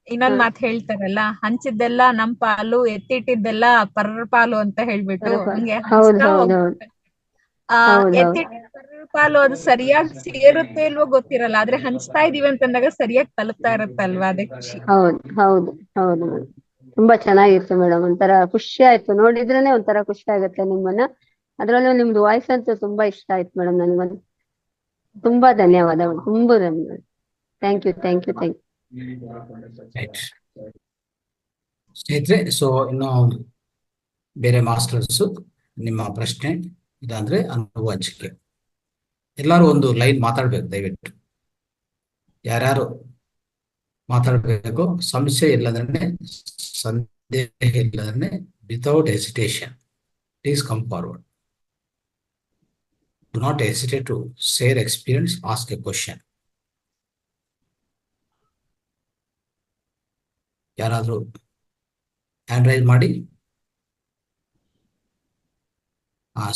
ಇನ್ನೊಂದ್ ಮಾತು ಹೇಳ್ತಾರಲ್ಲ, ಹಂಚಿದ್ದೆಲ್ಲ ನಮ್ ಪಾಲು, ಎತ್ತಿಟ್ಟಿದ್ದೆಲ್ಲ ಪರರ ಪಾಲು ಅಂತ ಹೇಳ್ಬಿಟ್ಟು, ಹಂಗೆ ಎತ್ತಿಟ್ಟಿದ್ದ ಪರರ ಪಾಲು ಅದು ಸರಿಯಾಗಿ ಸೇರುತ್ತೆ ಇಲ್ವೋ ಗೊತ್ತಿರಲ್ಲ, ಆದ್ರೆ ಹಂಚ್ತಾ ಇದೀವಿ ಅಂತಂದಾಗ ಸರಿಯಾಗಿ ತಲುಪ್ತಾ ಇರುತ್ತಲ್ವಾ, ಅದೇ ಖುಷಿ. ಹೌದು ಹೌದು ಹೌದು ಮೇಡಮ್, ತುಂಬಾ ಚೆನ್ನಾಗಿತ್ತು ಮೇಡಮ್. ಒಂಥರ ಖುಷಿ ಆಯ್ತು, ನೋಡಿದ್ರೇನೆ ಒಂಥರ ಖುಷಿ ಆಗುತ್ತೆ ನಿಮ್ಮನ್ನ. ಅದ್ರಲ್ಲೂ ನಿಮ್ದು ವಾಯ್ಸ್ ಅಂತೂ ತುಂಬಾ ಇಷ್ಟ ಆಯ್ತು ಮೇಡಮ್ ನನಗೊಂದು. ತುಂಬಾ ಧನ್ಯವಾದಗಳು, ತುಂಬಾ ಧನ್ಯವಾದ. Thank you thank you thank you. ಸ್ನೇಹಿತರೆ, ಸೊ ಇನ್ನು ಬೇರೆ ಮಾಸ್ಟರ್ಸ್ ನಿಮ್ಮ ಪ್ರಶ್ನೆ ಇಲ್ಲಾಂದ್ರೆ ಅನುಭವ ಹಂಚಿಕೆ, ಎಲ್ಲರೂ ಒಂದು ಲೈನ್ ಮಾತಾಡ್ಬೇಕು ದಯವಿಟ್ಟು. ಯಾರ್ಯಾರು ಮಾತಾಡ್ಬೇಕು, ಸಂಶಯ ಇಲ್ಲಂದ್ರೆ, ಸಂದೇಹ ಇಲ್ಲಂದ್ರೆ, without hesitation please come forward. Do not hesitate to share experience, ask a question. ಯಾರಾದ್ರೂ ಹ್ಯಾಂಡ್ ರೈಸ್ ಮಾಡಿ.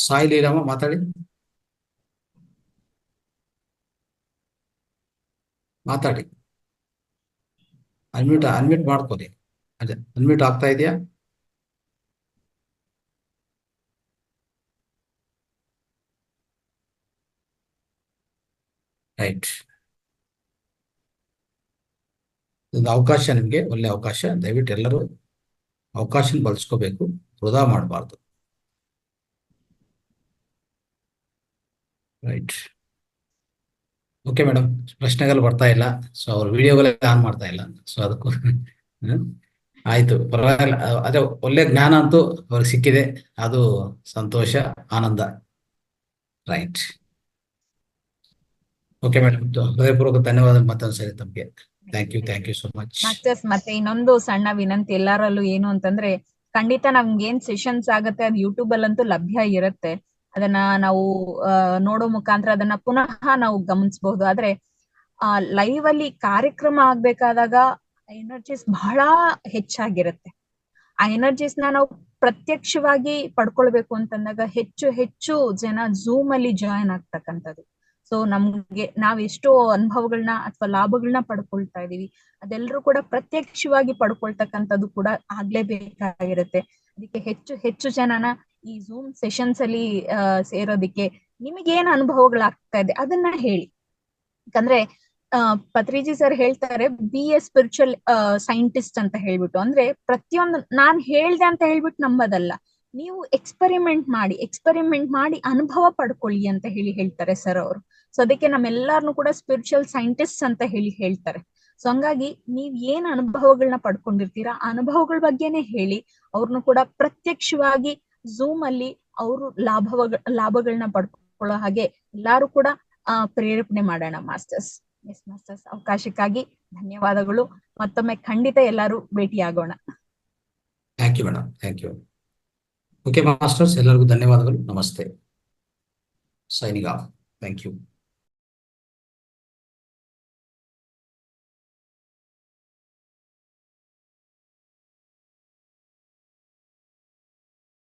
ಸಾಯಿ ಲೀಲಮ್ಮ ಮಾತಾಡಿ, ಮಾತಾಡಿ. ಅನ್ಮ್ಯೂಟ್ ಮಾಡ್ಕೊಳ್ಳಿ. ಅದೇ ಅನ್ಮ್ಯೂಟ್ ಆಗ್ತಾ ಇದೆಯಾ? ರೈಟ್, ಒಂದು ಅವಕಾಶ ನಿಮಗೆ, ಒಳ್ಳೆ ಅವಕಾಶ. ದಯವಿಟ್ಟು ಎಲ್ಲರೂ ಅವಕಾಶ ಬಳಸ್ಕೋಬೇಕು, ವೃಧಾ ಮಾಡಬಾರ್ದು. Right, okay madam. ಪ್ರಶ್ನೆಗಳು ಬರ್ತಾ ಇಲ್ಲ, ಸೊ ಅವ್ರ ವಿಡಿಯೋಗಳೇ ಆನ್ ಮಾಡ್ತಾ ಇಲ್ಲ, ಸೊ ಅದಕ್ಕೂ ಆಯ್ತು, ಪರವಾಗಿಲ್ಲ. ಅದೇ ಒಳ್ಳೆ ಜ್ಞಾನ ಅಂತೂ ಅವ್ರಿಗೆ ಸಿಕ್ಕಿದೆ, ಅದು ಸಂತೋಷ, ಆನಂದ. ರೈಟ್, ಓಕೆ ಮೇಡಮ್, ಹೃದಯಪೂರ್ವಕ ಧನ್ಯವಾದ ಮತ್ತೊಂದ್ಸರಿ ತಮಗೆ. Thank you so much. ಮತ್ತೆ ಇನ್ನೊಂದು ಸಣ್ಣ ವಿನಂತಿ ಎಲ್ಲರಲ್ಲೂ ಏನು ಅಂತಂದ್ರೆ, ಖಂಡಿತ ನಮ್ಗೆ ಏನ್ ಸೆಷನ್ಸ್ ಆಗತ್ತೆ ಅದು ಯೂಟ್ಯೂಬ್ ಅಲ್ಲಂತೂ ಲಭ್ಯ ಇರುತ್ತೆ. ಅದನ್ನ ನಾವು ನೋಡೋ ಮುಖಾಂತರ ಅದನ್ನ ಪುನಃ ನಾವು ಗಮನಿಸಬಹುದು. ಆದ್ರೆ ಲೈವ್ ಅಲ್ಲಿ ಕಾರ್ಯಕ್ರಮ ಆಗ್ಬೇಕಾದಾಗ ಎನರ್ಜೀಸ್ ಬಹಳ ಹೆಚ್ಚಾಗಿರುತ್ತೆ. ಆ ಎನರ್ಜೀಸ್ ನಾವು ಪ್ರತ್ಯಕ್ಷವಾಗಿ ಪಡ್ಕೊಳ್ಬೇಕು ಅಂತಂದಾಗ ಹೆಚ್ಚು ಜನ ಝೂಮ್ ಅಲ್ಲಿ ಜಾಯಿನ್ ಆಗ್ತಕ್ಕಂಥದ್ದು. ಸೊ ನಾವೆಷ್ಟೋ ಅನುಭವಗಳನ್ನ ಅಥವಾ ಲಾಭಗಳನ್ನ ಪಡ್ಕೊಳ್ತಾ ಇದೀವಿ, ಅದೆಲ್ಲರೂ ಕೂಡ ಪ್ರತ್ಯಕ್ಷವಾಗಿ ಪಡ್ಕೊಳ್ತಕ್ಕಂಥದ್ದು ಕೂಡ ಆಗ್ಲೇಬೇಕಾಗಿರುತ್ತೆ. ಅದಕ್ಕೆ ಹೆಚ್ಚು ಜನನ ಈ ಝೂಮ್ ಸೆಷನ್ಸ್ ಅಲ್ಲಿ ಸೇರೋದಿಕ್ಕೆ ನಿಮಗೇನ್ ಅನುಭವಗಳಾಗ್ತಾ ಇದೆ ಅದನ್ನ ಹೇಳಿ. ಯಾಕಂದ್ರೆ ಪತ್ರಿಜಿ ಸರ್ ಹೇಳ್ತಾರೆ, ಬಿ ಎ ಸ್ಪಿರಿಚುವಲ್ ಸೈಂಟಿಸ್ಟ್ ಅಂತ ಹೇಳ್ಬಿಟ್ಟು. ಅಂದ್ರೆ ಪ್ರತಿಯೊಂದು ನಾನ್ ಹೇಳ್ದೆ ಅಂತ ಹೇಳ್ಬಿಟ್ಟು ನಂಬೋದಲ್ಲ, ನೀವು ಎಕ್ಸ್ಪೆರಿಮೆಂಟ್ ಮಾಡಿ ಅನುಭವ ಪಡ್ಕೊಳ್ಳಿ ಅಂತ ಹೇಳ್ತಾರೆ ಸರ್ ಅವರು. ಸೊ ಅದಕ್ಕೆ ನಮ್ಮೆಲ್ಲಾರನು ಕೂಡ ಸ್ಪಿರಿಚುವಲ್ ಸೈಂಟಿಸ್ಟ್ ಅಂತ ಹೇಳ್ತಾರೆ. ಸೊ ಹಂಗಾಗಿ ನೀವ್ ಏನ್ ಅನುಭವಗಳನ್ನ ಪಡ್ಕೊಂಡಿರ್ತೀರಾ ಅನುಭವಗಳ ಬಗ್ಗೆನೆ ಹೇಳಿ. ಅವ್ರನ್ನು ಕೂಡ ಪ್ರತ್ಯಕ್ಷವಾಗಿ ಝೂಮ್ ಅಲ್ಲಿ ಅವರು ಲಾಭಗಳನ್ನ ಮಾಡ್ಕೊಳ್ಳೋ ಹಾಗೆ ಎಲ್ಲಾರು ಕೂಡ ಪ್ರೇರೇಪಣೆ ಮಾಡೋಣ ಮಾಸ್ಟರ್ಸ್. ಎಸ್ ಮಾಸ್ಟರ್ಸ್, ಅವಕಾಶಕ್ಕಾಗಿ ಧನ್ಯವಾದಗಳು. ಮತ್ತೊಮ್ಮೆ ಖಂಡಿತ ಎಲ್ಲಾರು ಭೇಟಿಯಾಗೋಣ. Thank you madam, thank you. Okay masters, ಎಲ್ಲರಿಗೂ ಧನ್ಯವಾದಗಳು. ನಮಸ್ತೆ. Signing off. Thank you.